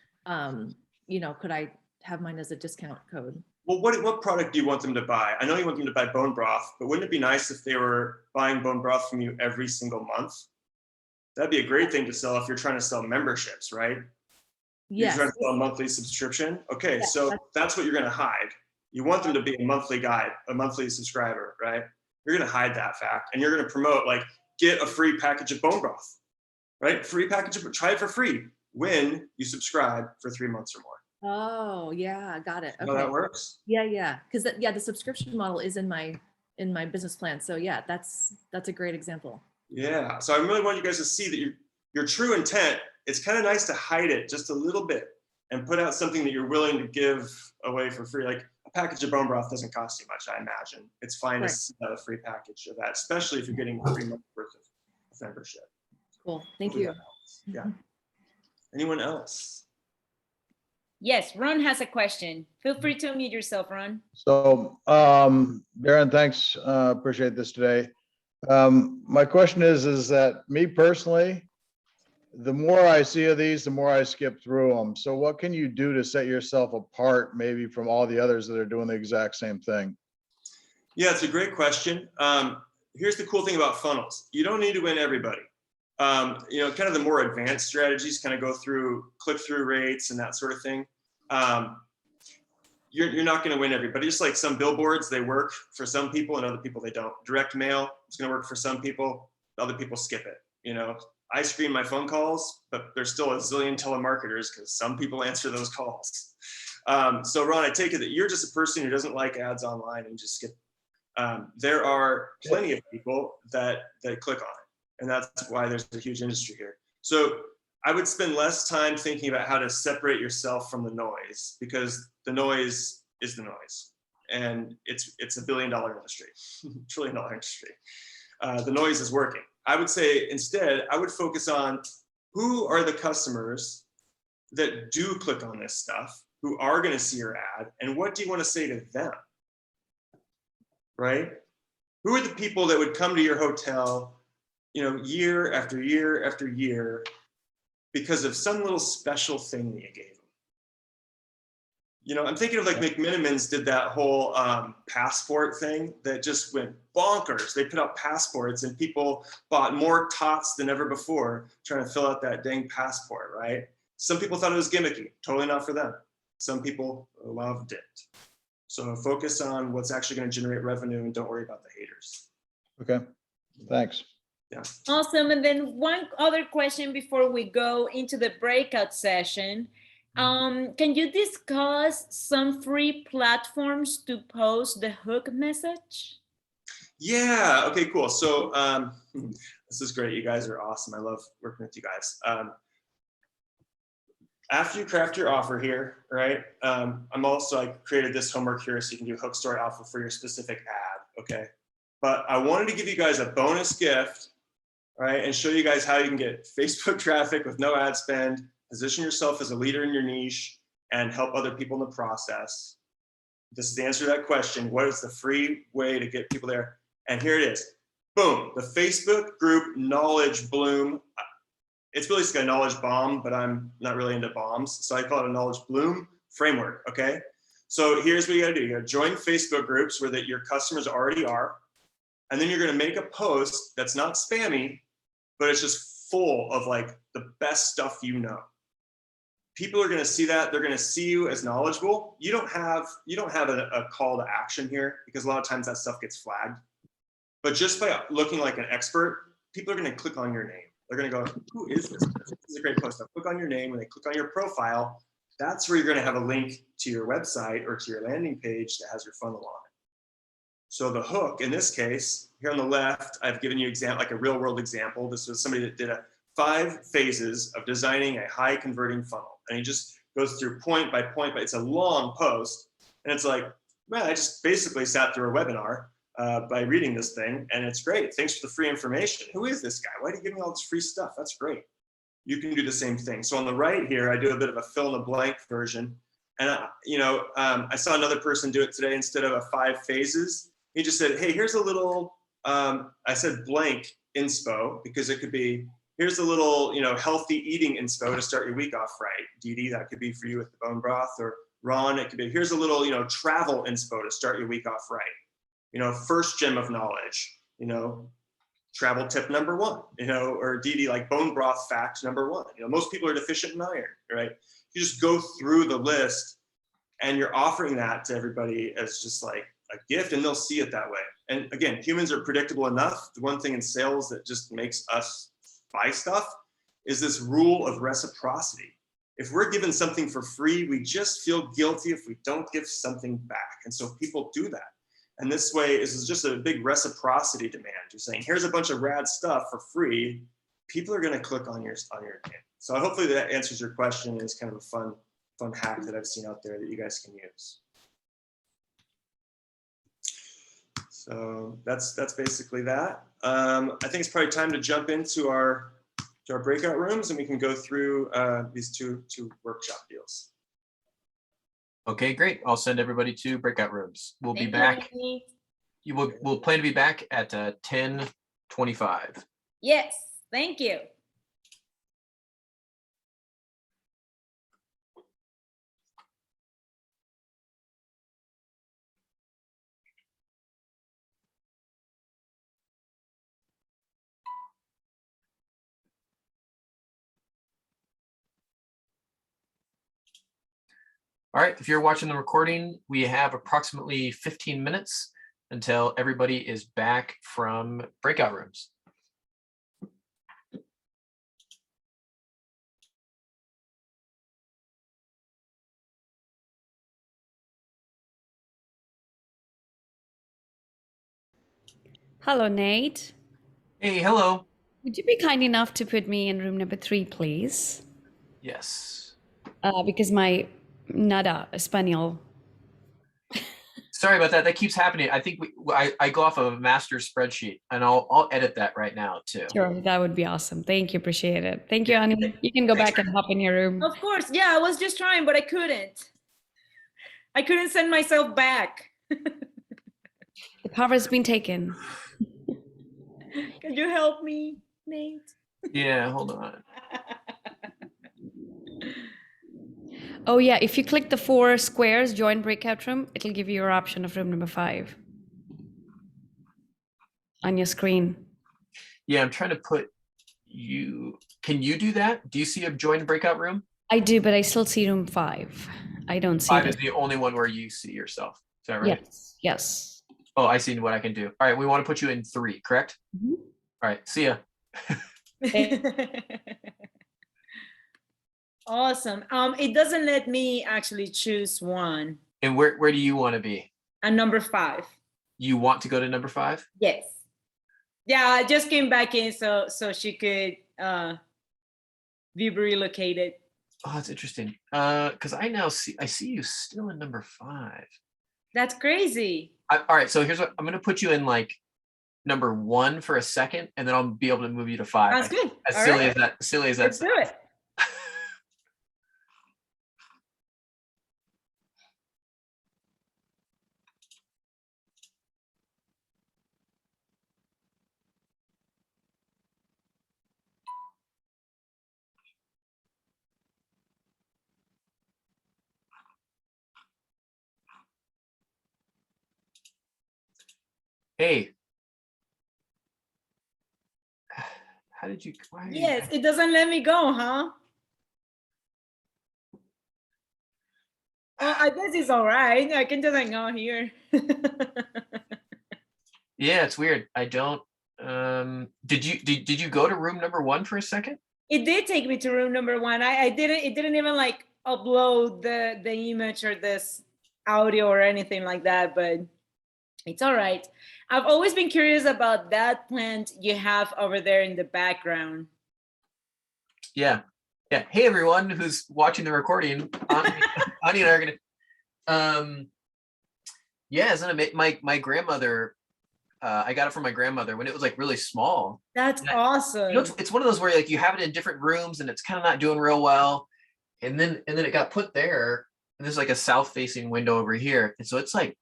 you know, could I have mine as a discount code? Well, what product do you want them to buy? I know you want them to buy bone broth, but wouldn't it be nice if they were buying bone broth from you every single month? That'd be a great thing to sell if you're trying to sell memberships, right? Yes. You're trying to sell a monthly subscription. Okay, Yes, so that's what you're going to hide. You want them to be a monthly guide, a monthly subscriber, right? You're going to hide that fact, and you're going to promote like, get a free package of bone broth, right? Free package of, try it for free when you subscribe for 3 months or more. Oh yeah, got it. Okay. How that works? Yeah, because the subscription model is in my business plan. So yeah, that's a great example. Yeah, so I really want you guys to see that your true intent. It's kind of nice to hide it just a little bit and put out something that you're willing to give away for free. Like a package of bone broth doesn't cost you much, I imagine. It's fine to send out a free package of that, especially if you're getting 3 months worth of membership. Cool, thank you. Yeah. Anyone else? Yes, Ron has a question. Feel free to unmute yourself, Ron. So, Darren, thanks. Appreciate this today. My question is that me personally, the more I see of these, the more I skip through them. So what can you do to set yourself apart maybe from all the others that are doing the exact same thing? Yeah, it's a great question. Here's the cool thing about funnels. You don't need to win everybody. You know, kind of the more advanced strategies kind of go through click-through rates and that sort of thing. You're not going to win everybody. Just like some billboards, they work for some people and other people they don't. Direct mail is going to work for some people. Other people skip it. You know, I screen my phone calls, but there's still a zillion telemarketers because some people answer those calls. So Ron, I take it that you're just a person who doesn't like ads online and just skip. There are plenty of people that click on it, and that's why there's a huge industry here. So I would spend less time thinking about how to separate yourself from the noise, because the noise is the noise, and it's $1 billion industry, $1 trillion industry. The noise is working. I would say instead, I would focus on who are the customers that do click on this stuff, who are going to see your ad, and what do you want to say to them? Right? Who are the people that would come to your hotel, year after year after year because of some little special thing that you gave them? I'm thinking of like McMinimans did that whole passport thing that just went bonkers. They put out passports and people bought more tots than ever before trying to fill out that dang passport, right? Some people thought it was gimmicky, totally not for them. Some people loved it. So focus on what's actually going to generate revenue and don't worry about the haters. Okay, thanks. Yeah. Awesome. And then one other question before we go into the breakout session. Can you discuss some free platforms to post the hook message? Yeah, okay, cool. So this is great. You guys are awesome. I love working with you guys. After you craft your offer here, right? I created this homework here so you can do hook story offer for your specific ad, okay? But I wanted to give you guys a bonus gift, right? And show you guys how you can get Facebook traffic with no ad spend, position yourself as a leader in your niche, and help other people in the process. This is the answer to that question. What is the free way to get people there? And here it is. Boom, the Facebook group Knowledge Bloom. It's really just a knowledge bomb, but I'm not really into bombs. So I call it a knowledge bloom framework, okay? So here's what you gotta do. You gotta join Facebook groups where your customers already are. And then you're gonna make a post that's not spammy, but it's just full of like the best stuff you know. People are gonna see that, they're gonna see you as knowledgeable. You don't have a call to action here because a lot of times that stuff gets flagged. But just by looking like an expert, people are gonna click on your name. They're gonna go, who is this? This is a great post. They'll click on your name. When they click on your profile, that's where you're gonna have a link to your website or to your landing page that has your funnel on it. So the hook, in this case, here on the left, I've given you like a real world example. This was somebody that did 5 phases of designing a high converting funnel. And he just goes through point by point, but it's a long post. And it's like, well, I just basically sat through a webinar by reading this thing, and it's great. Thanks for the free information. Who is this guy? Why do you give me all this free stuff? That's great. You can do the same thing. So on the right here, I do a bit of a fill in the blank version. And I saw another person do it today. Instead of 5 phases, he just said, hey, here's a little, I said blank inspo, because it could be, here's a little, healthy eating inspo to start your week off right. Dee Dee, that could be for you with the bone broth. Or Ron, it could be, here's a little, travel inspo to start your week off right. First gem of knowledge, travel tip number 1, or Dee Dee, like bone broth fact number 1. Most people are deficient in iron, right? You just go through the list and you're offering that to everybody as just like a gift, and they'll see it that way. And again, humans are predictable enough. The one thing in sales that just makes us buy stuff is this rule of reciprocity. If we're given something for free, we just feel guilty if we don't give something back. And so people do that. And this way is just a big reciprocity demand. You're saying, here's a bunch of rad stuff for free. People are going to click on your name. So hopefully that answers your question. It's kind of a fun hack that I've seen out there that you guys can use. So that's basically that. I think it's probably time to jump into our breakout rooms, and we can go through these two workshop deals. Okay, great. I'll send everybody to breakout rooms. We'll be back. We'll plan to be back at 10:25. Yes, thank you. All right, if you're watching the recording, we have approximately 15 minutes until everybody is back from breakout rooms. Hello, Nate. Hey, hello. Would you be kind enough to put me in room number 3, please? Yes. Because my Nada Spaniel Sorry about that. That keeps happening. I think I go off of a master spreadsheet, and I'll edit that right now too. Sure, that would be awesome. Thank you, appreciate it. Thank you, Annie. You can go back and hop in your room. Of course, yeah, I was just trying, but I couldn't. I couldn't send myself back. The power has been taken. Can you help me, Nate? Yeah, hold on. Oh yeah, if you click the 4 squares, join breakout room, it'll give you your option of room number 5 on your screen. Yeah, I'm trying to put you. Can you do that? Do you see a join breakout room? I do, but I still see room 5. I don't see 5 it. is the only one where you see yourself. Is that right? Yes, yes. Oh, I see what I can do. All right, we want to put you in 3, correct? Mhm. All right, see ya. Awesome. It doesn't let me actually choose one. And where do you want to be? And number 5. You want to go to number 5? Yes. Yeah, I just came back in so she could be relocated. Oh, that's interesting. Because I see you still in number 5. That's crazy. All right, so here's what I'm gonna put you in, like number 1 for a second, and then I'll be able to move you to 5. Sounds good. As All silly right. as that. Silly as that. Let's do it. Hey. How did you? Why are you- Yes, it doesn't let me go, huh? Well, I guess it's all right. I can just hang out here. Yeah, it's weird. I don't. Did you go to room number 1 for a second? It did take me to room number 1. I didn't. It didn't even like upload the image or this audio or anything like that. But it's all right. I've always been curious about that plant you have over there in the background. Yeah. Yeah. Hey everyone who's watching the recording. Ani and I are gonna. Yeah, isn't it my grandmother? I got it from my grandmother when it was like really small. That's awesome. You know, it's one of those where like you have it in different rooms and it's kind of not doing real well, and then it got put there. And there's like a south-facing window over here, and so it's like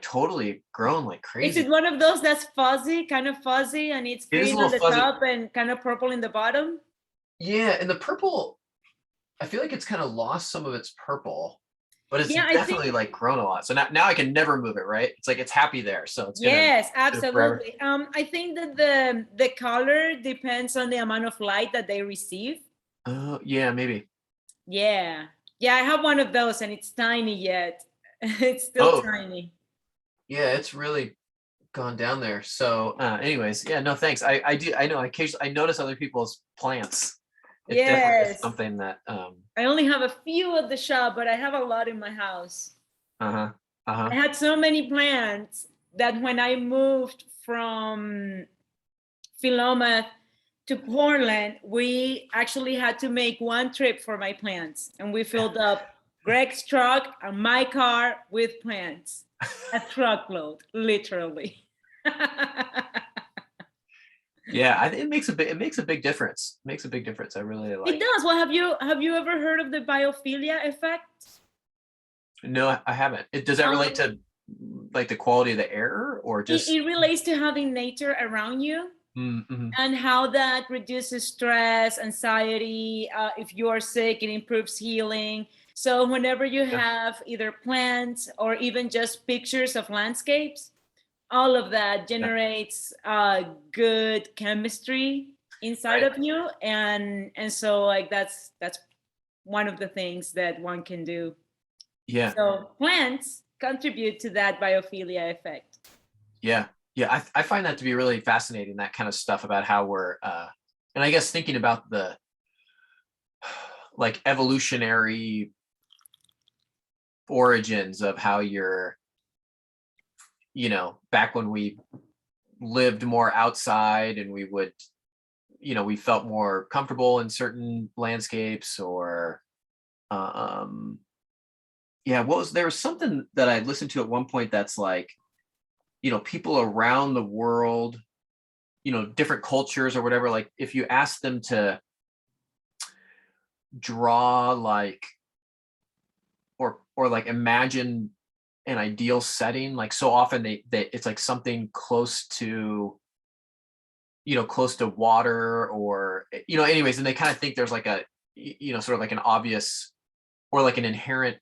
totally grown like crazy. Is it one of those that's fuzzy, kind of fuzzy, and it's It is a green on the little fuzzy. top and kind of purple in the bottom? Yeah, and the purple, I feel like it's kind of lost some of its purple, but it's Yeah, I definitely think- like grown a lot. So now I can never move it, right? It's like it's happy there, so it's gonna Yes, live forever. absolutely. I think that the color depends on the amount of light that they receive. Yeah, maybe. Yeah, I have one of those, and it's tiny yet. It's still tiny. Yeah, it's really gone down there. So, anyways, yeah, no, thanks. I know. Occasionally, I notice other people's plants. It's definitely Yes. something that. I only have a few at the shop, but I have a lot in my house. I had so many plants that when I moved from Philomath to Portland, we actually had to make one trip for my plants, and we filled up Greg's truck and my car with plants, a truckload, literally. Yeah, it makes a big difference. It makes a big difference. I really like. It does. Well, have you ever heard of the Biophilia Effect? No, I haven't. Does that relate to like the quality of the air, or just? It relates to having nature around you. Mm-hmm. And how that reduces stress, anxiety. If you are sick, it improves healing. So whenever you have either plants or even just pictures of landscapes, all of that generates good chemistry inside of you. And so like that's one of the things that one can do. Yeah. So plants contribute to that biophilia effect. Yeah. Yeah, I find that to be really fascinating, that kind of stuff about how we're, and I guess thinking about the like evolutionary origins of how you're, back when we lived more outside and we would, we felt more comfortable in certain landscapes, or, yeah, there was something that I listened to at one point that's like, people around the world, different cultures or whatever, like if you ask them to draw like, or like imagine an ideal setting, like so often they it's like something close to water, or anyways, and they kind of think there's like a sort of like an obvious or like an inherent,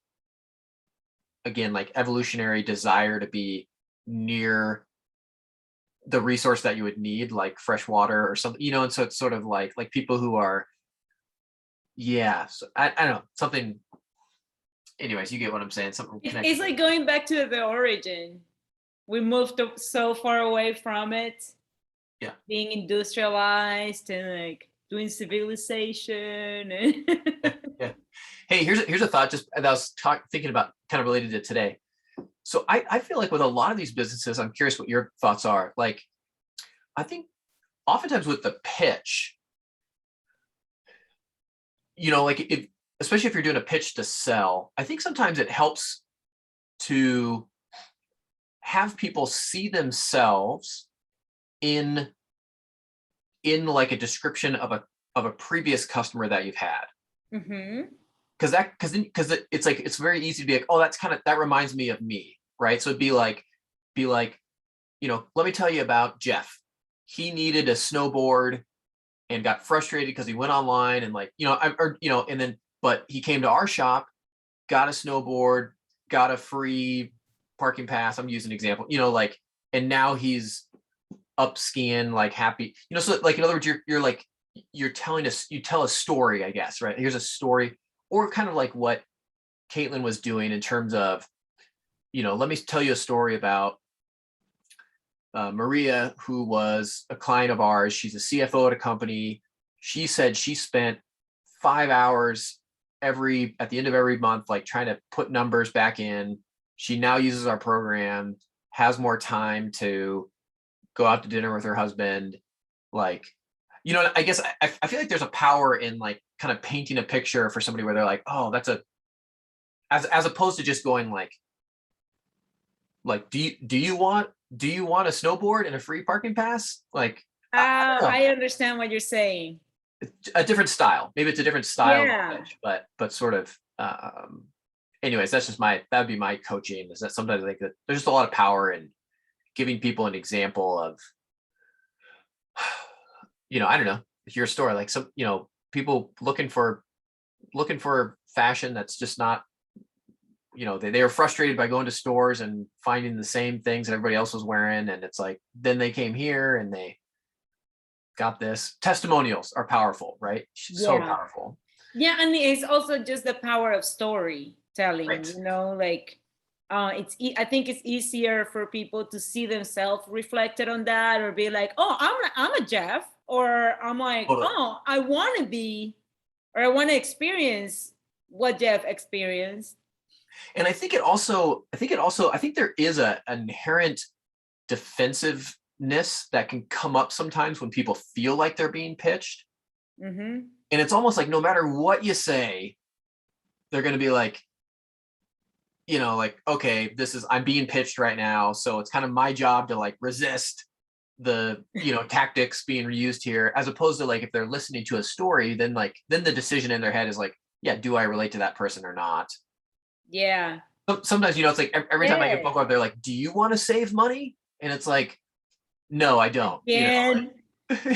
again, like evolutionary desire to be near the resource that you would need, like fresh water or something, and so it's sort of like people who are, so I don't know, something. Anyways, you get what I'm saying. Something it's like going back to the origin. We moved so far away from it. Yeah. Being industrialized and like doing civilization. Yeah. Hey, here's a thought just that I was thinking about, kind of related to today. So I feel like with a lot of these businesses, I'm curious what your thoughts are. Like, I think oftentimes with the pitch, like especially if you're doing a pitch to sell, I think sometimes it helps to have people see themselves in like a description of a previous customer that you've had. Mm-hmm. Because it's like, it's very easy to be like, oh, that reminds me of me, right? So it'd be like, let me tell you about Jeff. He needed a snowboard and got frustrated because he went online and like, and then, but he came to our shop, got a snowboard, got a free parking pass. I'm using an example, like, and now he's up skiing, like happy, so like, in other words, you tell a story, I guess, right? Here's a story, or kind of like what Caitlyn was doing in terms of, let me tell you a story about Maria, who was a client of ours. She's a CFO at a company. She said she spent 5 hours at the end of every month, like trying to put numbers back in. She now uses our program, has more time to go out to dinner with her husband. Like, I guess I feel like there's a power in like kind of painting a picture for somebody where they're like, oh, that's as opposed to just going like, do you want a snowboard and a free parking pass? Like, I understand what you're saying. A different style. Maybe it's a different style, Yeah. pitch, but sort of. Anyways, that would be my coaching. Is that sometimes I think that there's just a lot of power in giving people an example of, I don't know, your story, like some, people looking for fashion that's just not, they were frustrated by going to stores and finding the same things that everybody else was wearing. And it's like, then they came here and they got this. Testimonials are powerful, right? So Yeah. powerful. Yeah, and it's also just the power of storytelling, Right. like I think it's easier for people to see themselves reflected on that, or be like, oh, I'm a Jeff, or I'm like, Totally. oh, I want to be, or I want to experience what Jeff experienced. And I think there is an inherent defensiveness that can come up sometimes when people feel like they're being pitched. Mm-hmm. And it's almost like no matter what you say, they're going to be like, like, okay, I'm being pitched right now. So it's kind of my job to like resist the, tactics being used here, as opposed to like, if they're listening to a story, then the decision in their head is like, yeah, do I relate to that person or not? Yeah. Sometimes, it's like every time I get phone call, they're like, do you want to save money? And it's like, no, I don't. Yeah.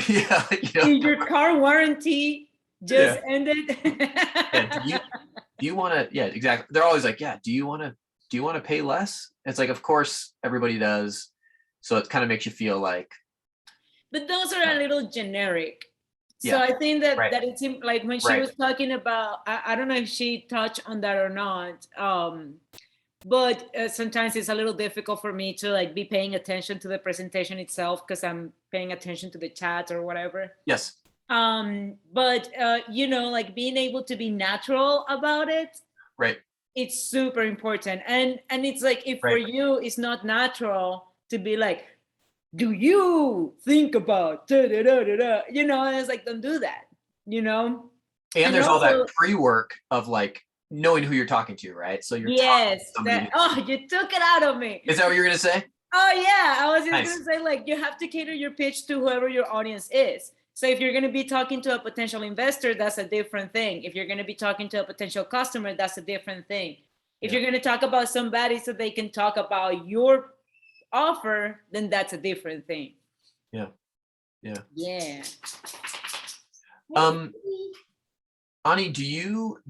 Yeah. Your car warranty just ended. Yeah, do you want to? Yeah, exactly. They're always like, yeah, do you want to pay less? It's like, of course, everybody does. So it kind of makes you feel like. But those are a little generic. So Yeah, I think that right. that it's like when she Right. was talking about, I don't know if she touched on that or not. But sometimes it's a little difficult for me to like be paying attention to the presentation itself, because I'm paying attention to the chat or whatever. Yes. But like being able to be natural about it, Right. it's super important. And it's like, if for Right. you it's not natural to be like, do you think about da, da, da, da, da? And it's like, don't do that. And there's all that pre-work of like knowing who you're talking to, right? So you're talking to Yes. somebody That, oh, you took it out of me. Is that what you're gonna say? Oh yeah, I was just Nice. gonna say, like, you have to cater your pitch to whoever your audience is. So if you're gonna be talking to a potential investor, that's a different thing. If you're gonna be talking to a potential customer, that's a different thing. If Yeah. you're gonna talk about somebody so they can talk about your offer, then that's a different thing. Yeah. Yeah. Ani, do you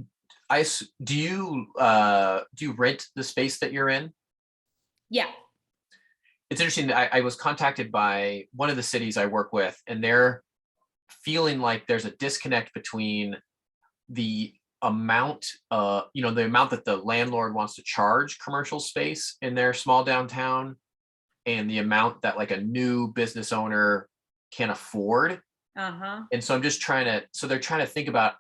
rent the space that you're in? Yeah. It's interesting that I was contacted by one of the cities I work with, and they're feeling like there's a disconnect between the amount, the amount that the landlord wants to charge commercial space in their small downtown, and the amount that like a new business owner can afford. Uh-huh. And so I'm just they're trying to think about,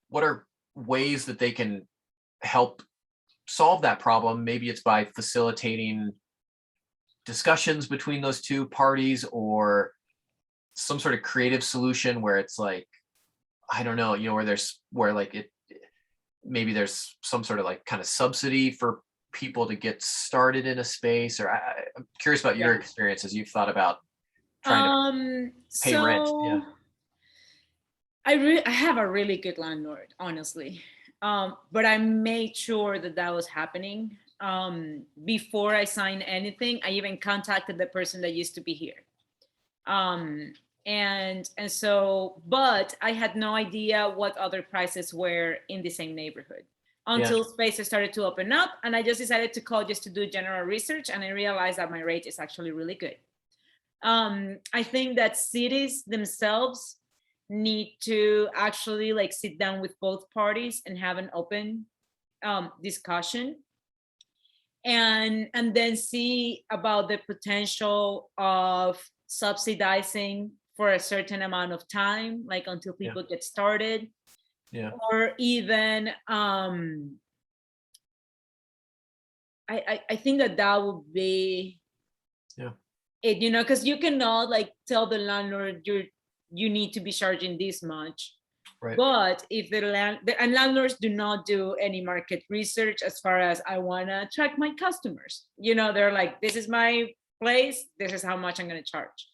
what are ways that they can help solve that problem. Maybe it's by facilitating discussions between those two parties, or some sort of creative solution where it's like, I don't know, maybe there's some sort of like kind of subsidy for people to get started in a space. Or I'm curious about your experience as you've thought about trying to pay rent. Yeah. I have a really good landlord, honestly. But I made sure that was happening. Before I signed anything, I even contacted the person that used to be here. And so, but I had no idea what other prices were in the same neighborhood until spaces started to open up. And I just decided to call just to do general research. And I realized that my rate is actually really good. I think that cities themselves need to actually like sit down with both parties and have an open discussion, and then see about the potential of subsidizing for a certain amount of time, like until people get started, or even I think that would be it, because you cannot like tell the landlord you need to be charging this much. Right. But if and landlords do not do any market research as far as I want to attract my customers. They're like, this is my place, this is how much I'm going to charge.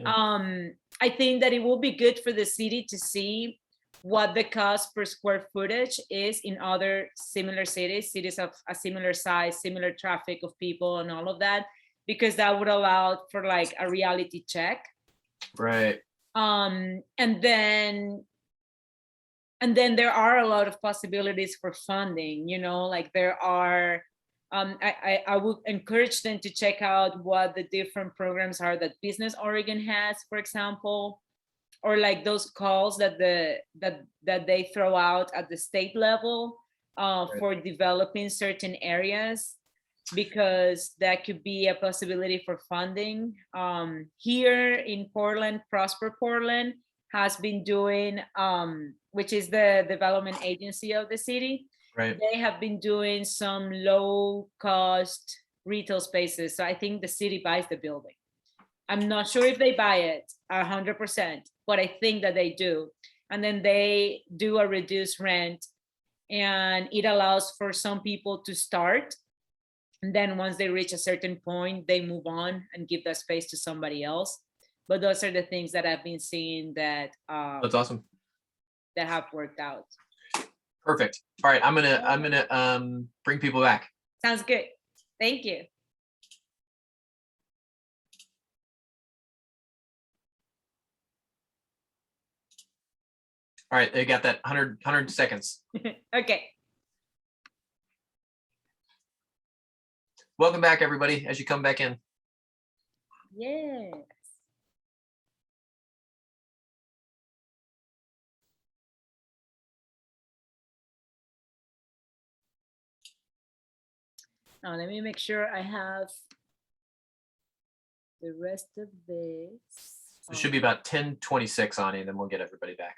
I think that it will be good for the city to see what the cost per square footage is in other similar cities of a similar size, similar traffic of people and all of that, because that would allow for like a reality check. Right. And then there are a lot of possibilities for funding, like there are, I would encourage them to check out what the different programs are that Business Oregon has, for example, or like those calls that they throw out at the state level for developing certain areas, because that could be a possibility for funding. Here in Portland, Prosper Portland has been doing, which is the development agency of the city. Right. They have been doing some low cost retail spaces. So I think the city buys the building. I'm not sure if they buy it 100%, but I think that they do. And then they do a reduced rent, and it allows for some people to start. And then once they reach a certain point, they move on and give that space to somebody else. But those are the things that I've been seeing that that's awesome, that have worked out. Perfect. All right, I'm gonna bring people back. Sounds good. Thank you. All right, they got that 100 seconds. Okay. Welcome back, everybody, as you come back in. Yes. Now, let me make sure I have the rest of this. It should be about 10:26 on it, and then we'll get everybody back.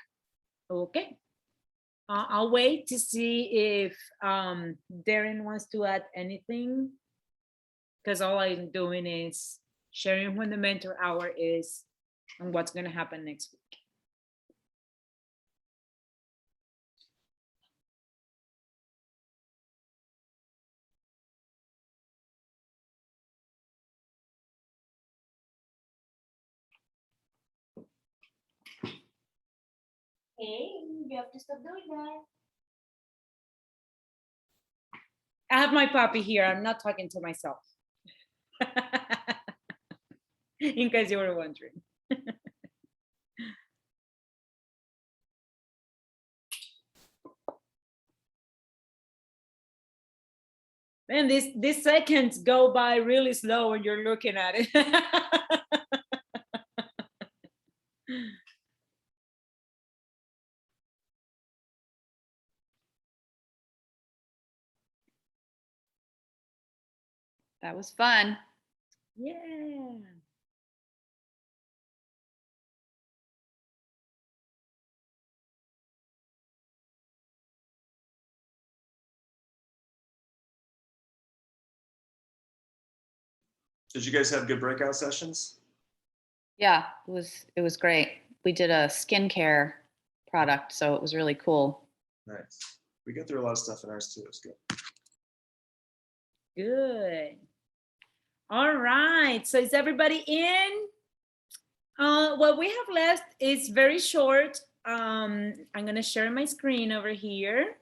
Okay. I'll wait to see if Darren wants to add anything, because all I'm doing is sharing when the mentor hour is and what's going to happen next week. Hey, you have to stop doing that. I have my puppy here. I'm not talking to myself. In case you were wondering. Man, these seconds go by really slow when you're looking at it. That was fun. Yeah. Did you guys have good breakout sessions? Yeah, it was great. We did a skincare product, so it was really cool. Nice. We get through a lot of stuff in ours too. It's good. Good. All right. So is everybody in? What we have left is very short. I'm going to share my screen over here.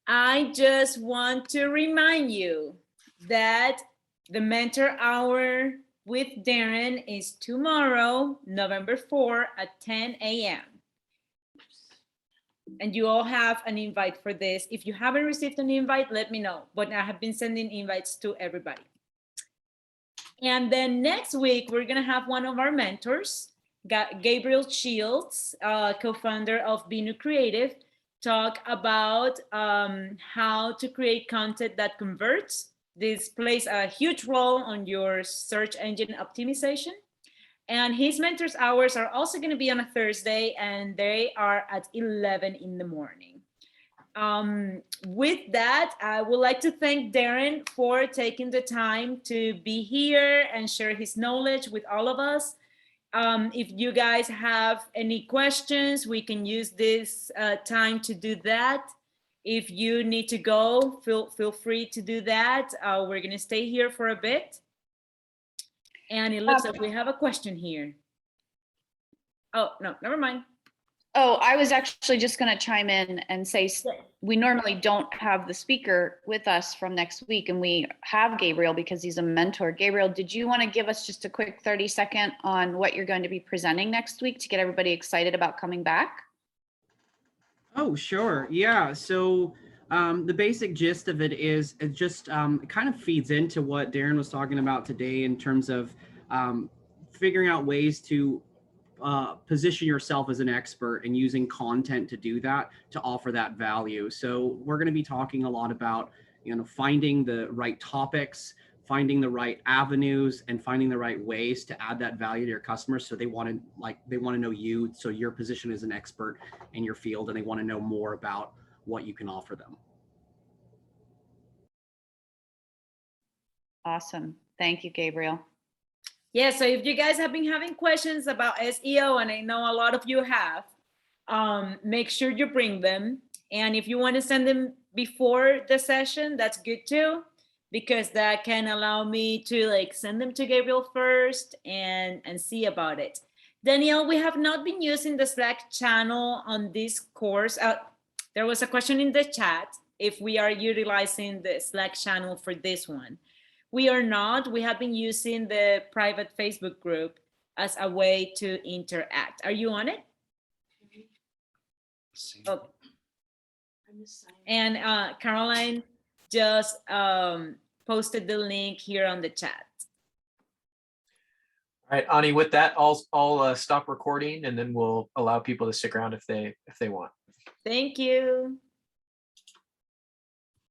I just want to remind you that the mentor hour with Darren is tomorrow, November 4 at 10 a.m. And you all have an invite for this. If you haven't received an invite, let me know. But I have been sending invites to everybody. And then next week, we're going to have one of our mentors, Gabriel Shields, co-founder of Binu Creative, talk about how to create content that converts. This plays a huge role on your search engine optimization. And his mentors hours are also going to be on a Thursday, and they are at 11 in the morning. With that, I would like to thank Darren for taking the time to be here and share his knowledge with all of us. If you guys have any questions, we can use this time to do that. If you need to go, feel free to do that. We're going to stay here for a bit. And it looks like we have a question here. Oh, no, never mind. Oh, I was actually just going to chime in and say we normally don't have the speaker with us from next week, and we have Gabriel because he's a mentor. Gabriel, did you want to give us just a quick 30-second on what you're going to be presenting next week to get everybody excited about coming back? Oh, sure. Yeah. So the basic gist of it is it just it kind of feeds into what Darren was talking about today in terms of figuring out ways to position yourself as an expert and using content to do that, to offer that value. So we're going to be talking a lot about, finding the right topics, finding the right avenues, and finding the right ways to add that value to your customers. So they want to know you. So your position as an expert in your field, and they want to know more about what you can offer them. Awesome. Thank you, Gabriel. Yeah, so if you guys have been having questions about SEO, and I know a lot of you have, make sure you bring them. And if you want to send them before the session, that's good too, because that can allow me to send them to Gabriel first and see about it. Danielle, we have not been using the Slack channel on this course. There was a question in the chat if we are utilizing the Slack channel for this one. We are not. We have been using the private Facebook group as a way to interact. Are you on it? Okay. And Caroline just posted the link here on the chat. All right, Ani, with that, I'll stop recording, and then we'll allow people to stick around if they want. Thank you.